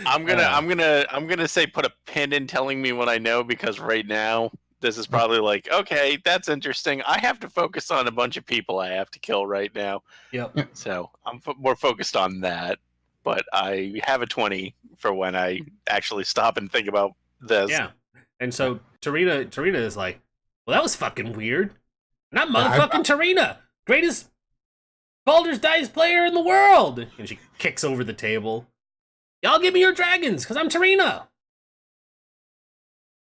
I'm gonna say put a pin in telling me what I know, because right now this is probably like, okay, that's interesting. I have to focus on a bunch of people I have to kill right now. Yep. So I'm more focused on that. But I have a 20 for when I actually stop and think about this. Yeah. And so Tarina is like, well, that was fucking weird. And I'm Yeah, motherfucking Tarina, greatest Baldur's Dice player in the world. And she kicks over the table. Y'all give me your dragons, because I'm Tarina.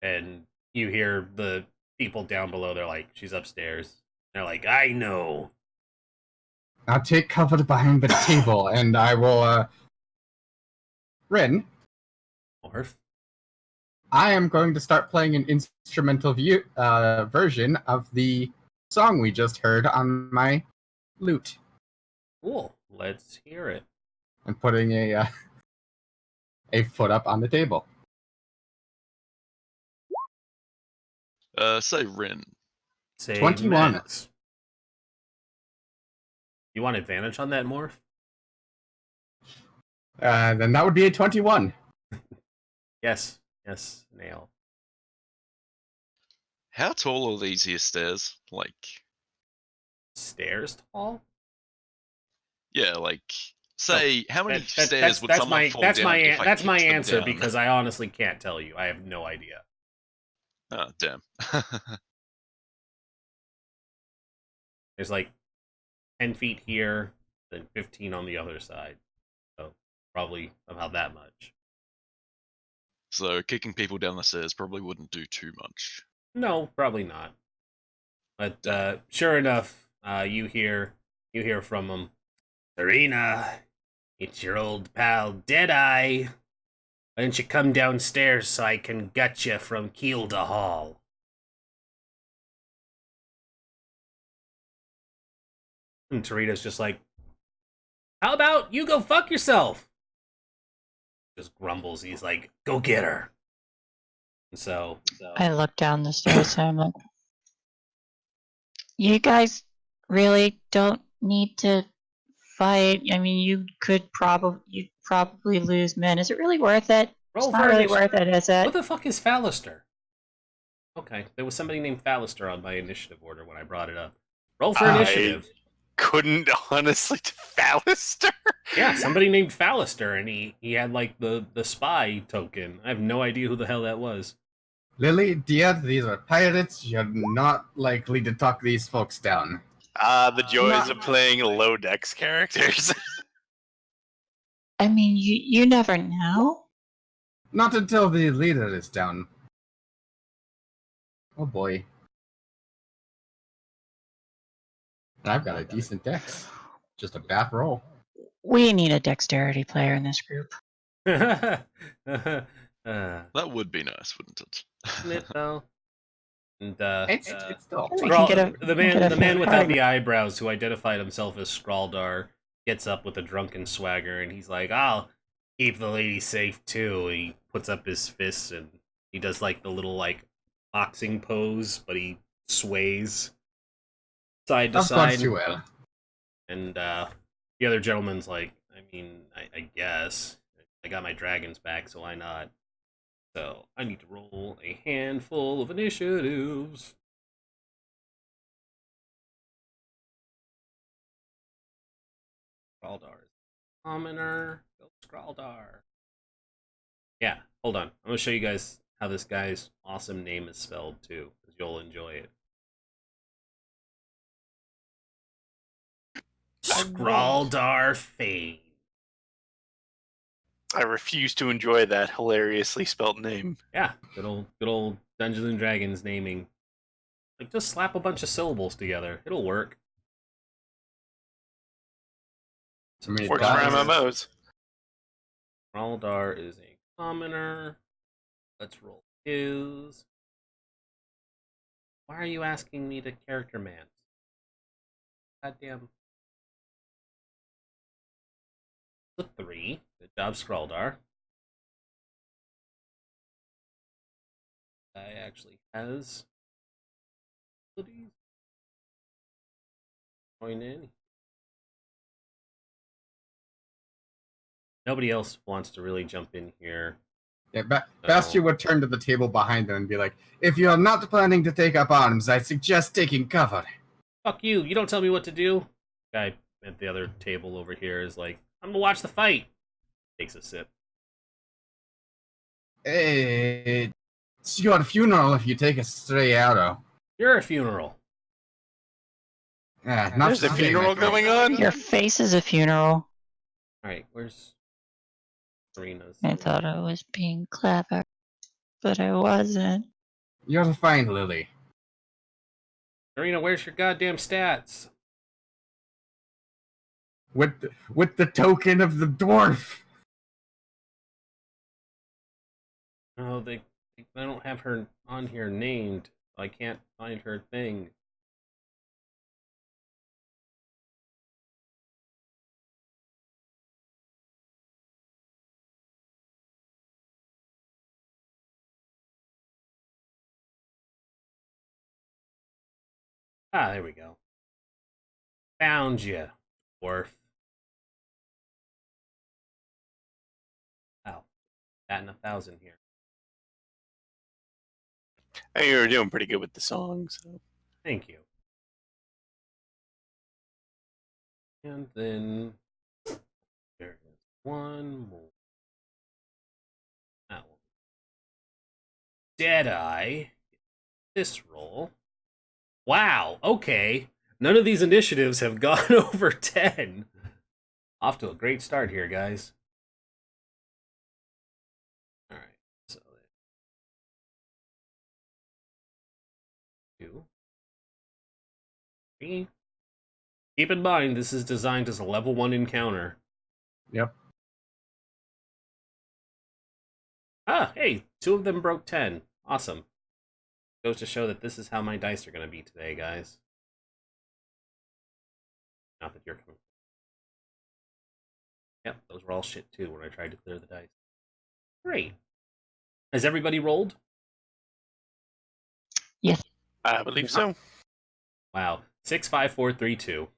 And you hear the people down below, they're like, she's upstairs. They're like, I know. I'll take cover behind the table, and I will. Rin, Morph. I am going to start playing an instrumental version of the song we just heard on my lute, Cool. Let's hear it. and putting a foot up on the table. Say Rin. Say 21. Max. You want advantage on that, Morph? Then that would be a 21. Yes. Yes, nail. How tall are these here stairs? Like, Stairs tall? yeah, like, say, how many That- stairs would someone fall down if I that's my kicked them answer, down? because I honestly can't tell you. I have no idea. Oh, damn. There's like 10 feet here, then 15 on the other side. So probably about that much. So kicking people down the stairs probably wouldn't do too much. No, probably not. But sure enough, you hear from him. Serena, it's your old pal Deadeye. Why don't you come downstairs so I can gut you from keel to hall? And Tarita's just like, how about you go fuck yourself? Just grumbles. He's like, go get her. And so I look down the stairs and I'm like, you guys really don't need to fight. I mean, you'd probably lose men. Is it really worth it? roll It's not for really initiative. worth it, is it? What the fuck is Fallister? Okay, there was somebody named Fallister on my initiative order when I brought it up. Roll for initiative. Couldn't honestly. Fallister? Yeah, somebody named Fallister, and he had like the spy token. I have no idea who the hell that was. Lily, Dia, these are pirates. You're not likely to talk these folks down. The joys of playing low dex characters. I mean, you never know. Not until the leader is down. Oh boy. I've got a decent dex. Just a bad roll. We need a dexterity player in this group. uh, That would be nice, wouldn't it? isn't it though? And It's still We can get a- the we can get a man without party. the eyebrows, who identified himself as Scrawldar, gets up with a drunken swagger, and he's like, "I'll keep the lady safe too." And he puts up his fists and he does like the little like boxing pose, but he sways side to Of side. course you will. And the other gentleman's like, I mean, I guess I got my dragons back, so why not? So I need to roll a handful of initiatives. Scrawldar is commoner. Go Scrawldar. Yeah, hold on. I'm gonna show you guys how this guy's awesome name is spelled too, because you'll enjoy it. Scrawldar Fane. I refuse to enjoy that hilariously spelt name. Yeah, good old Dungeons and Dragons naming. Like, just slap a bunch of syllables together. It'll work. I mean, it Works for does. MMOs. Scrawldar is a commoner. Let's roll his. Why are you asking me to character man? Goddamn. The 3. Good job, Scrawldar. Guy actually has abilities. Join in. Nobody else wants to really jump in here. Yeah, Bastion would turn to the table behind them and be like, "If you're not planning to take up arms, I suggest taking cover." Fuck you! You don't tell me what to do. Guy at the other table over here is like, I'm gonna watch the fight. Takes a sip. It's your funeral if you take a stray arrow. You're a funeral. Not There's a today, funeral my friend. going on? Your face is a funeral. Alright, where's Serena's? I thought I was being clever, but I wasn't. You're fine, Lily. Serena, where's your goddamn stats? With the token of the dwarf. Oh, they don't have her on here named. I can't find her thing. Ah, there we go. Found you, dwarf. Wow, batting 1,000 here. Hey, you were doing pretty good with the song. So. Thank you. And then there is one more. That one. Deadeye. This roll. Wow, okay. None of these initiatives have gone over 10. Off to a great start here, guys. Alright, so 2, 3. Keep in mind, this is designed as a level 1 encounter. Yep. Ah, hey, 2 of them broke 10. Awesome. Goes to show that this is how my dice are going to be today, guys. Not that you're coming. Yep, those were all shit too when I tried to clear the dice. Great. Has everybody rolled? Yes. I believe so. Wow. 6, 5, 4, 3, 2.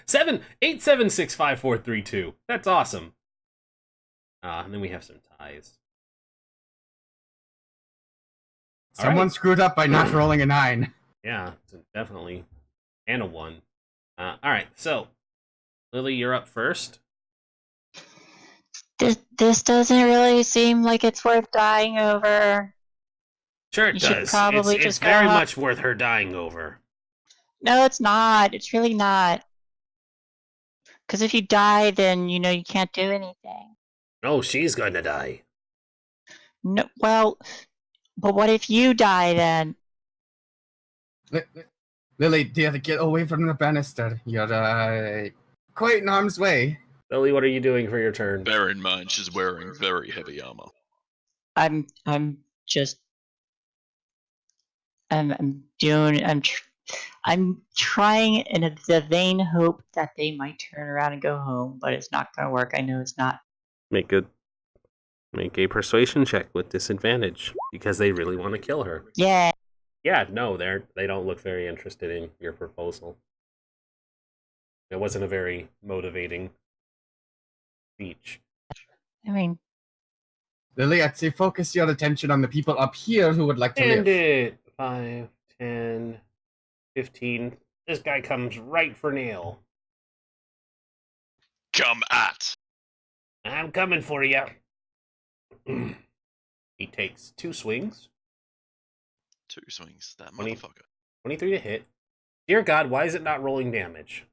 7, 8, 7, 6, 5, 4, 3, 2. That's awesome. And then we have some ties. Someone screwed up by not rolling a 9. Yeah, definitely. And a 1. Alright, so Lily, you're up first. This doesn't really seem like it's worth dying over. Sure it You should does. probably It's just go very home. much worth her dying over. No, it's not. It's really not. Because if you die, then you can't do anything. No, she's going to die. No, well, but what if you die then? Lily, dear, get away from the banister. You're quite in harm's way. Lily, what are you doing for your turn? Bear in mind, she's wearing very heavy armor. I'm just I'm trying in the vain hope that they might turn around and go home, but it's not going to work. I know it's not. Make a persuasion check with disadvantage because they really want to kill her. Yeah. Yeah, no, they don't look very interested in your proposal. It wasn't a very motivating speech. I mean, Lily, I'd say focus your attention on the people up here who would like to live. Bandit! 5, 10, 15. This guy comes right for Nail. Come at! I'm coming for you. He takes 2 swings. 2 swings, that 20. motherfucker. 23 to hit. Dear God, why is it not rolling damage?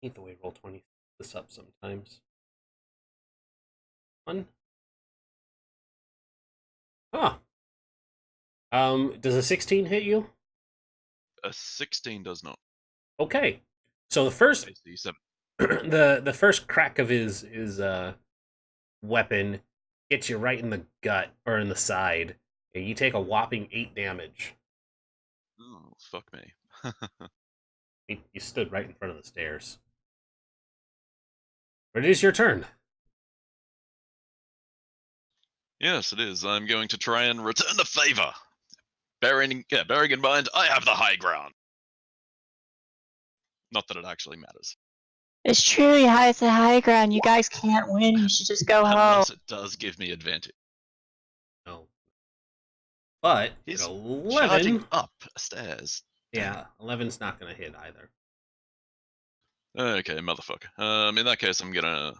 I hate the way roll 20 this up sometimes. 1. Huh. Does a 16 hit you? A 16 does not. Okay. So the first AC 7. the first crack of his weapon hits you right in the gut or in the side, and you take a whopping 8 damage. Oh, fuck me. You stood right in front of the stairs. But it is your turn. Yes, it is. I'm going to try and return the favor. Bearing in mind, I have the high ground. Not that it actually matters. it's true. He has the high ground. You guys can't win. You should just go home. Unless it does give me advantage. No. But He's 11. charging up stairs. Yeah, 11's not going to hit either. Okay, motherfucker. In that case, I'm gonna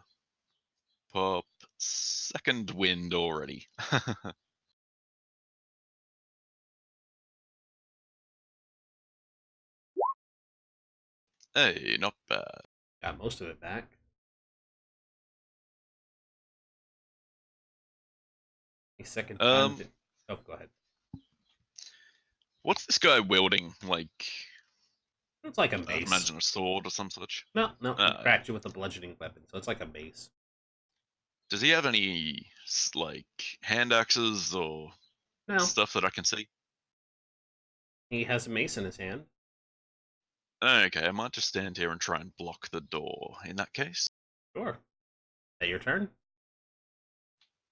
pop second wind already. Hey, not bad. Got most of it back. A second time. Oh, go ahead. What's this guy wielding? Like, It's like a I'd mace. imagine a sword or some such. No, he cracked you with a bludgeoning weapon, so it's like a mace. Does he have any like hand axes or No, stuff that I can see? he has a mace in his hand. Okay, I might just stand here and try and block the door. In that case, Sure. Is that your turn?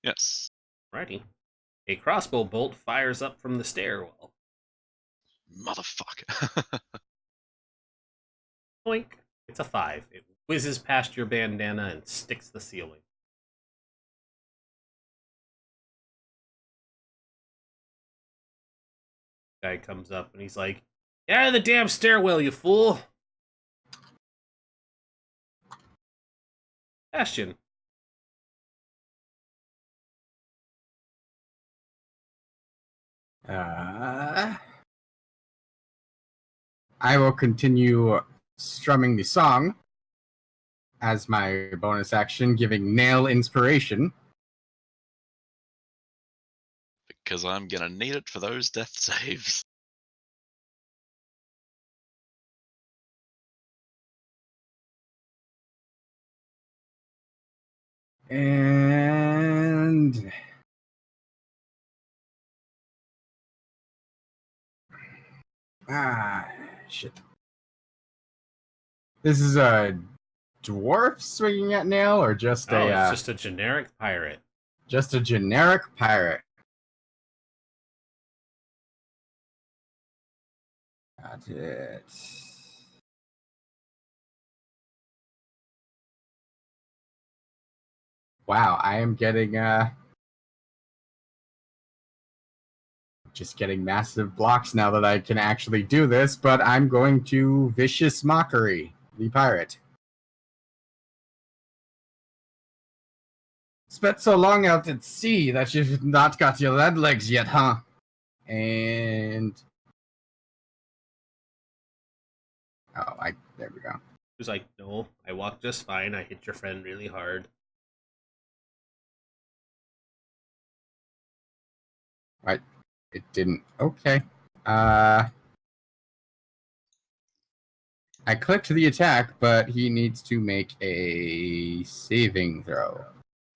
yes. Righty. A crossbow bolt fires up from the stairwell. Motherfucker. Boink. It's a 5. It whizzes past your bandana and sticks the ceiling. Guy comes up and he's like, "Get out of the damn stairwell, you fool!" Bastion. I will continue strumming the song as my bonus action, giving Nail inspiration. Because I'm gonna need it for those death saves. And shit. This is a dwarf swinging at Nail, or just it's just a generic pirate. Just a generic pirate. Got it. Wow, I am getting just getting massive blocks now that I can actually do this, but I'm going to Vicious Mockery, the pirate. Spent so long out at sea that you've not got your lead legs yet, huh? And there we go. He was like, no, I walked just fine. I hit your friend really hard. Right. It didn't. Okay. I clicked the attack, but he needs to make a saving throw.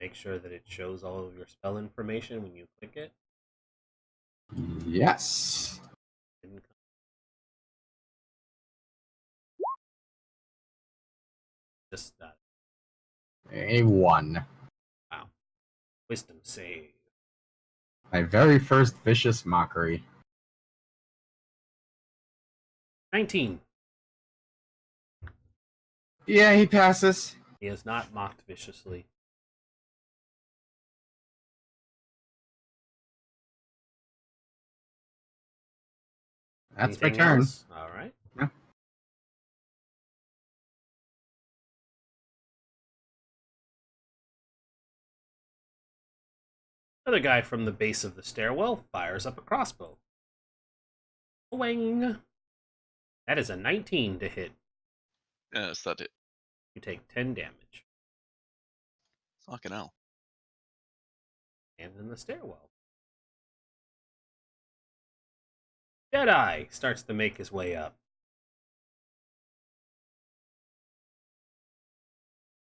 Make sure that it shows all of your spell information when you click it. Yes. Just that. A 1. Wow. Wisdom save. My very first vicious mockery. 19. Yeah, he passes. He has not mocked viciously. That's Anything my turn. else? All right. Yeah. Another guy from the base of the stairwell fires up a crossbow. Wing. That is a 19 to hit. Yes, that it. You take 10 damage. Fucking hell. And in the stairwell. Deadeye starts to make his way up.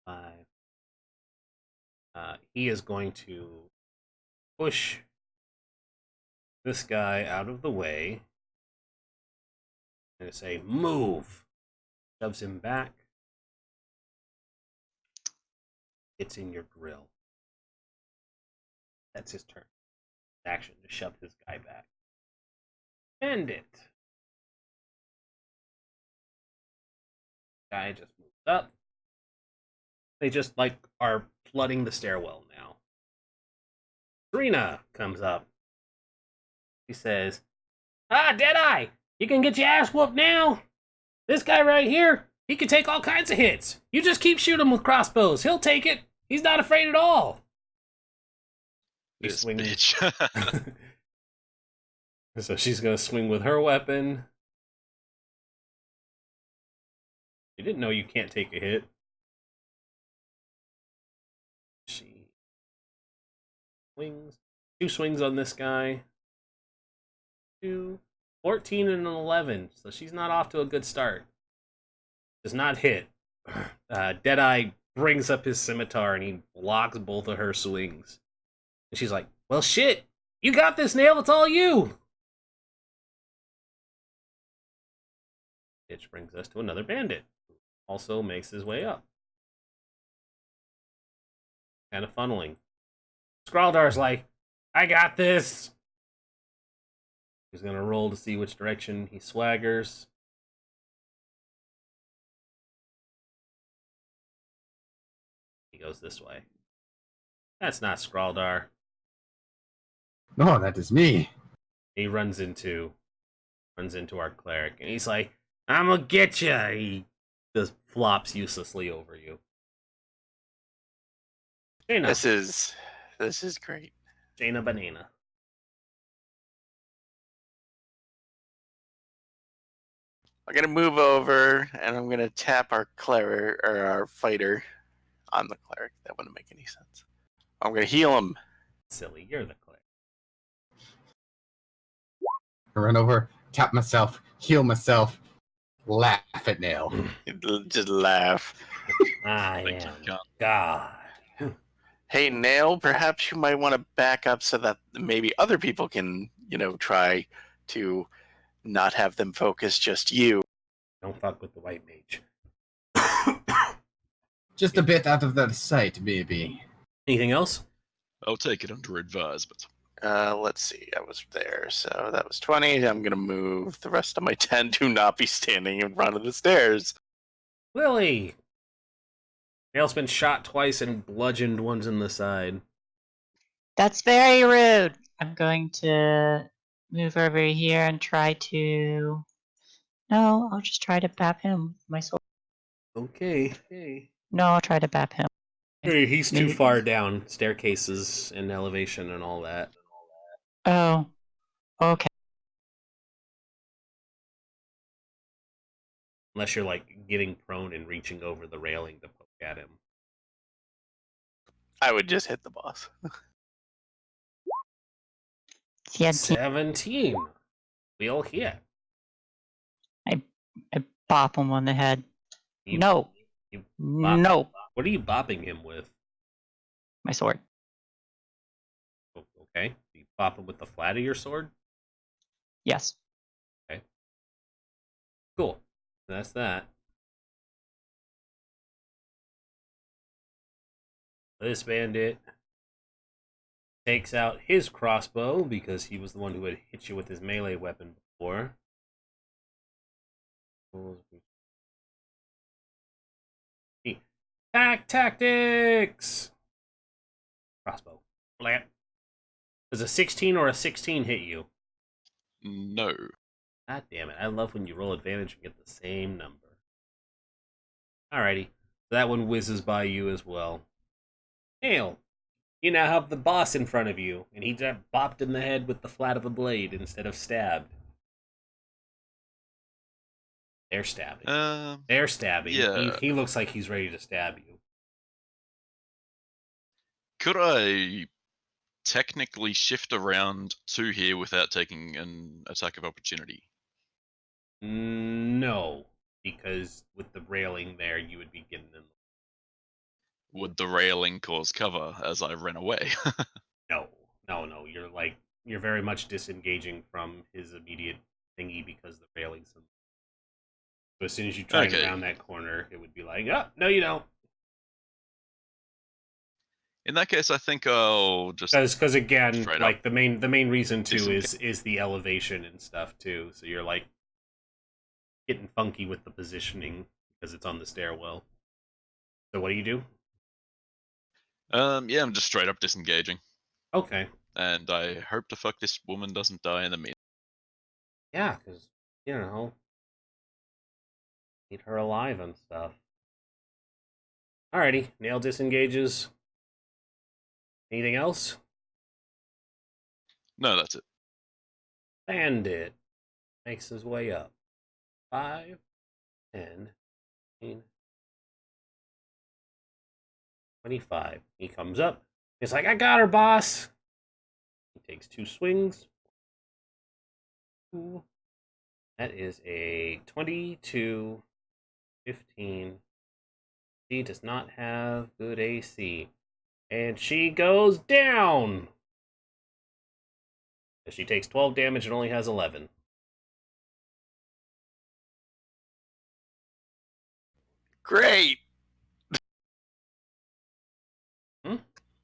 5. He is going to push this guy out of the way and say, move. Shoves him back. It's in your grill. That's his turn. Action to shove this guy back. End it. Guy just moves up. They just are flooding the stairwell now. Serena comes up. She says, Deadeye, you can get your ass whooped now. This guy right here, he can take all kinds of hits. You just keep shooting him with crossbows. He'll take it. He's not afraid at all. This bitch. So she's going to swing with her weapon. You didn't know you can't take a hit. She swings. 2 swings on this guy. 2, 14 and an 11. So she's not off to a good start. Does not hit. Deadeye brings up his scimitar and he blocks both of her swings. And she's like, well, shit. You got this, Nail. It's all you. Which brings us to another bandit. Who also makes his way up. Kind of funneling. Skraldar's like, I got this. He's going to roll to see which direction he swaggers. He goes this way. That's not Skraldar. No, that is me. He runs into our cleric, and he's like, I'm gonna get ya! He just flops uselessly over you. Jaina. This is great. Jaina Banana. I'm gonna move over and I'm gonna tap our cleric or our fighter on the cleric. That wouldn't make any sense. I'm gonna heal him. Silly, you're the cleric. I run over, tap myself, heal myself, laugh at Nail. Just laugh. I Thank you, am John. God. Hey, Nail, perhaps you might want to back up so that maybe other people can, try to not have them focus just you. Don't fuck with the white mage. Just a bit out of their sight, baby. Anything else? I'll take it under advisement. Let's see. I was there, so that was 20. I'm going to move the rest of my 10 to not be standing in front of the stairs. Lily! Nail's been shot twice and bludgeoned once in the side. That's very rude. I'm going to move over here and try to... No, I'll just try to bap him with my sword. Okay. No, I'll try to bap him. Hey, he's too Maybe- far down. Staircases and elevation and all that. Oh, okay. Unless you're like getting prone and reaching over the railing to poke at him. I would just hit the boss. 17. 17. We'll hit. I bop him on the head. You, No. You bop- No. What are you bopping him with? My sword. Okay. You bop him with the flat of your sword? Yes. Cool. That's that. This bandit takes out his crossbow because he was the one who had hit you with his melee weapon before. Attack tactics! Crossbow. Blam. Does a 16 or a 16 hit you? No. God damn it. I love when you roll advantage and get the same number. Alrighty. That one whizzes by you as well. Hail! You now have the boss in front of you, and he just bopped in the head with the flat of a blade instead of stabbed. They're stabbing. They're stabbing. Yeah. He looks like he's ready to stab you. Could I technically shift around to here without taking an attack of opportunity? No, because with the railing there, you would be getting in. Would the railing cause cover as I ran away? No. You're very much disengaging from his immediate thingy because the railing's. So as soon as you try Okay. around that corner, it would be like, oh, no, you don't. In that case, I think I'll just Because again, straight like up the main reason too disengage. is the elevation and stuff too. So you're like getting funky with the positioning because it's on the stairwell. So what do you do? Yeah, I'm just straight up disengaging, Okay. and I hope to fuck this woman doesn't die in the meantime. Yeah, because need her alive and stuff. Alrighty, nail disengages. Anything else? No, that's it. Bandit makes his way up. 5, 10, 15, 25. He comes up. He's like, I got her, boss. He takes 2 swings. Ooh. That is a 22, 15. She does not have good AC. And she goes down. She takes 12 damage and only has 11. Great.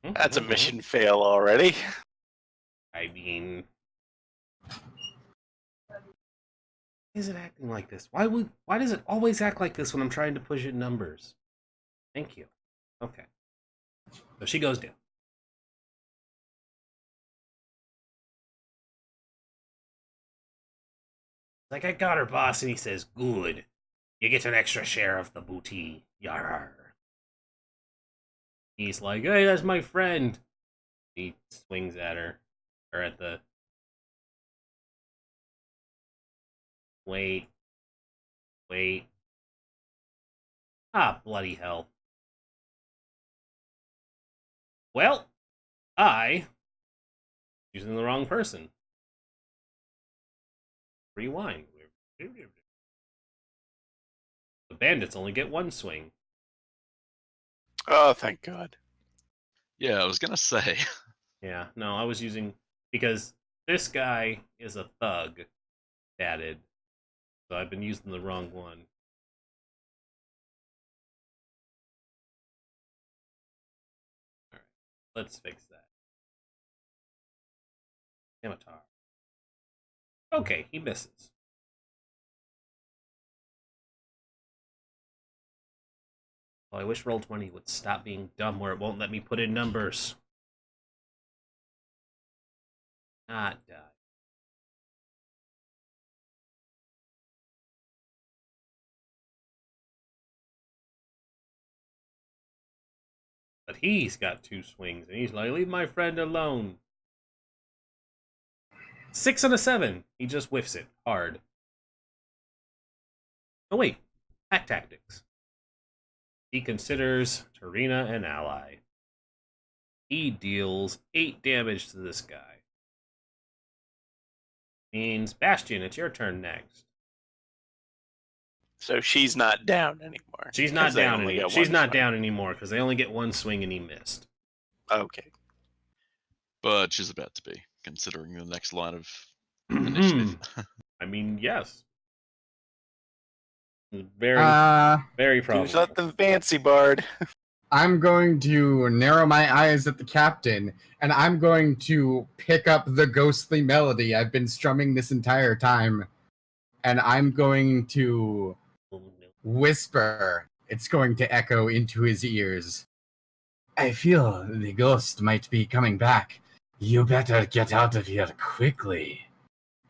That's a Mhm. mission fail already. I mean, why is it acting like this? Why does it always act like this when I'm trying to push in numbers? Thank you. Okay. So she goes down. Like, I got her, boss, and he says, good. You get an extra share of the booty. Yarr. He's like, hey, that's my friend. He swings at her. Or at the... Wait. Ah, bloody hell. Well, I... using the wrong person. Rewind. The bandits only get 1 swing. Oh, thank God. Yeah, I was gonna say. Yeah, no, I was using... Because this guy is a thug. Added. So I've been using the wrong one. Alright, let's fix that. Scimitar. Okay, he misses. Well, I wish Roll20 would stop being dumb where it won't let me put in numbers. Not die. But he's got 2 swings, and he's like, leave my friend alone. 6 and a 7. He just whiffs it hard. Oh, wait. Pack tactics. He considers Tarina an ally. He deals 8 damage to this guy. Means, Bastion, it's your turn next. So she's not down anymore. She's not 'cause they down only anymore. get She's one not swing. down anymore because they only get 1 swing and he missed. Okay. But she's about to be, considering the next line of initiative. I mean, yes. Very, very Do probable. something fancy, Bard. I'm going to narrow my eyes at the captain, and I'm going to pick up the ghostly melody I've been strumming this entire time, and I'm going to whisper. It's going to echo into his ears. I feel the ghost might be coming back. You better get out of here quickly.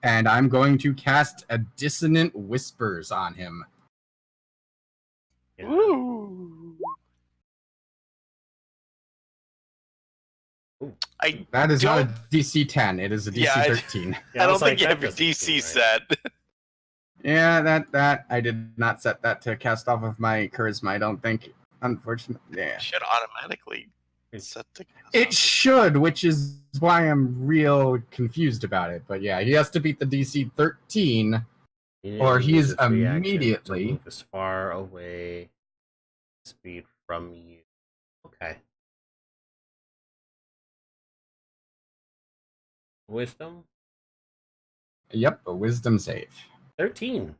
And I'm going to cast a Dissonant Whispers on him. Yeah. Woo! Ooh. That is Don't- not a DC 10. It is a DC Yeah, I- 13. Yeah, I don't was like, think you that have your doesn't DC seem right. set. Yeah, that I did not set that to cast off of my charisma. I don't think, unfortunately. Yeah, Should automatically set the. it should, which is why I'm real confused about it. But yeah, he has to beat the DC 13. Or He he's uses reaction to immediately- move as far away speed from you. Okay. Wisdom Yep, a Wisdom save. 13.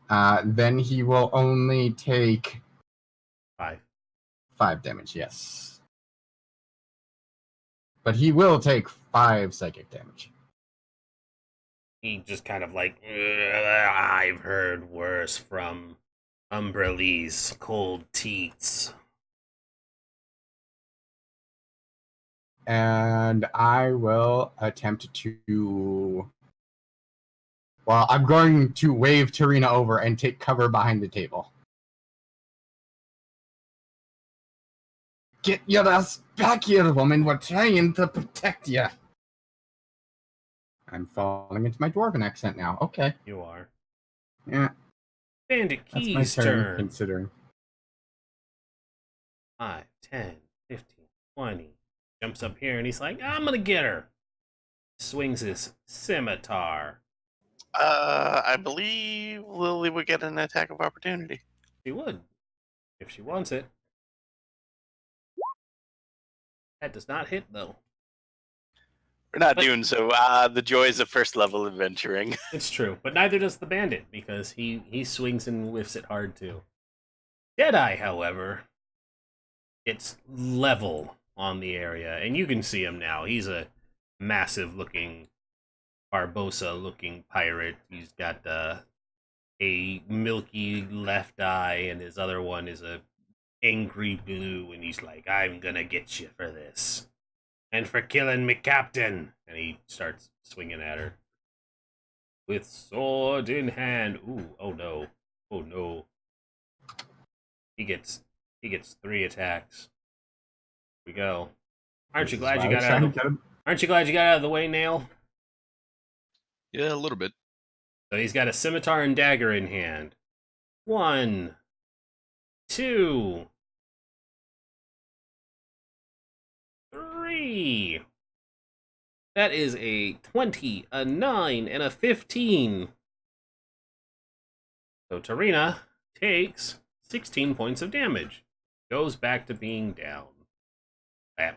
Then he will only take 5. 5 damage. Yes, but he will take 5 psychic damage. He just kind of like, I've heard worse from Umbrelli's cold teats. And I will attempt to. Well, I'm going to wave Tarina over and take cover behind the table. Get your ass back here, woman. We're trying to protect you. I'm falling into my dwarven accent now. Okay. You are. Yeah, Bandit that's my Key's turn, turn. considering. 5, 10, 15, 20. Jumps up here and he's like, I'm gonna get her. Swings his scimitar. I believe Lily would get an attack of opportunity. She would, if she wants it. That does not hit, though. We're not But- doing so. The joys of first level adventuring. It's true, but neither does the bandit, because he swings and whiffs it hard, too. Deadeye, however, it's level on the area, and you can see him now. He's a massive-looking, Barbosa-looking pirate. He's got a milky left eye, and his other one is a angry blue, and he's like, I'm gonna get you for this. And for killing me captain! And he starts swinging at her. With sword in hand. Ooh, oh no. Oh no. He gets 3 attacks. Here we go. Aren't you glad you got out of the way, Nail? Yeah, a little bit. So he's got a scimitar and dagger in hand. 1, 2, 3. That is a 20, a 9, and a 15. So Tarina takes 16 points of damage. Goes back to being down. Bam.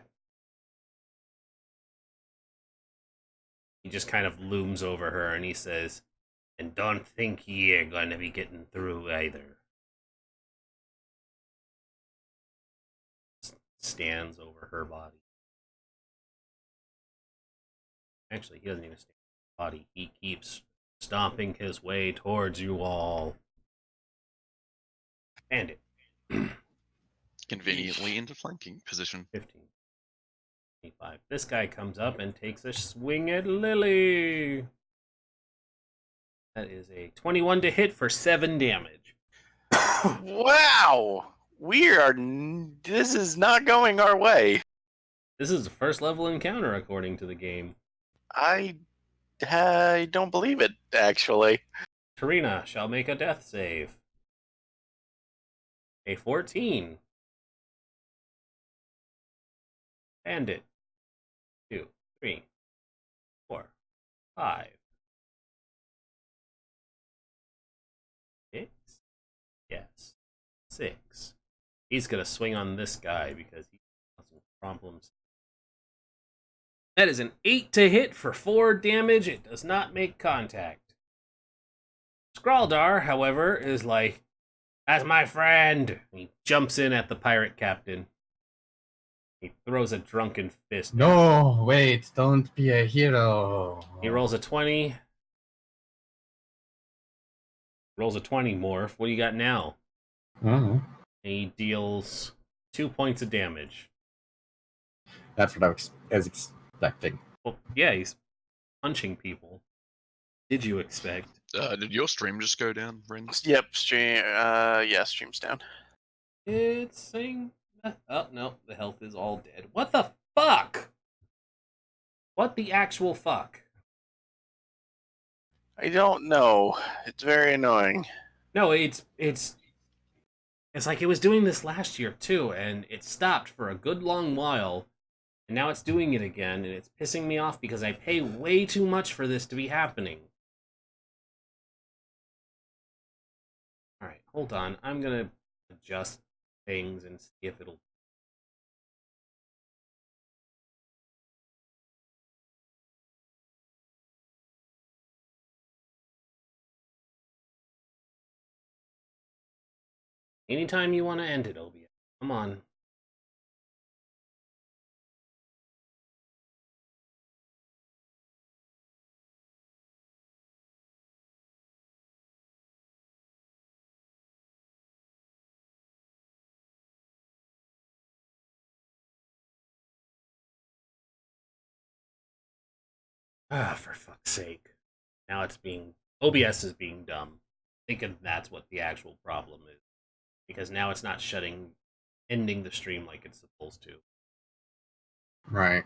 He just kind of looms over her and he says, and don't think you're going to be getting through either. Stands over her body. Actually, he doesn't even stand over her body. He keeps stomping his way towards you all. Bandit. Conveniently into flanking position. 15. 25. This guy comes up and takes a swing at Lily. That is a 21 to hit for 7 damage. Wow! This is not going our way. This is a first level encounter according to the game. I don't believe it, actually. Karina shall make a death save. A 14. Bandit. 2, 3, 4, 5. 6? Yes. 6. He's gonna swing on this guy because he has some problems. That is an 8 to hit for 4 damage. It does not make contact. Skraldar, however, is like, "That's my friend." He jumps in at the pirate captain. He throws a drunken fist. No, wait, don't be a hero. He rolls a 20. Rolls a 20, Morph. What do you got now? Oh, And he deals 2 points of damage. that's what I was expecting. Well, yeah, he's punching people. Did you expect? Did your stream just go down, Ren? Yep, stream's down. It's saying... Oh, no, the health is all dead. What the fuck? What the actual fuck? I don't know. It's very annoying. No, it's like it was doing this last year too, and it stopped for a good long while, and now it's doing it again, and it's pissing me off because I pay way too much for this to be happening. Alright, hold on. I'm gonna adjust things and see if it'll... Anytime you want to end it, OBS. Come on. Ah, for fuck's sake. Now it's being... OBS is being dumb. I think that's what the actual problem is. Because now it's not ending the stream like it's supposed to. Right.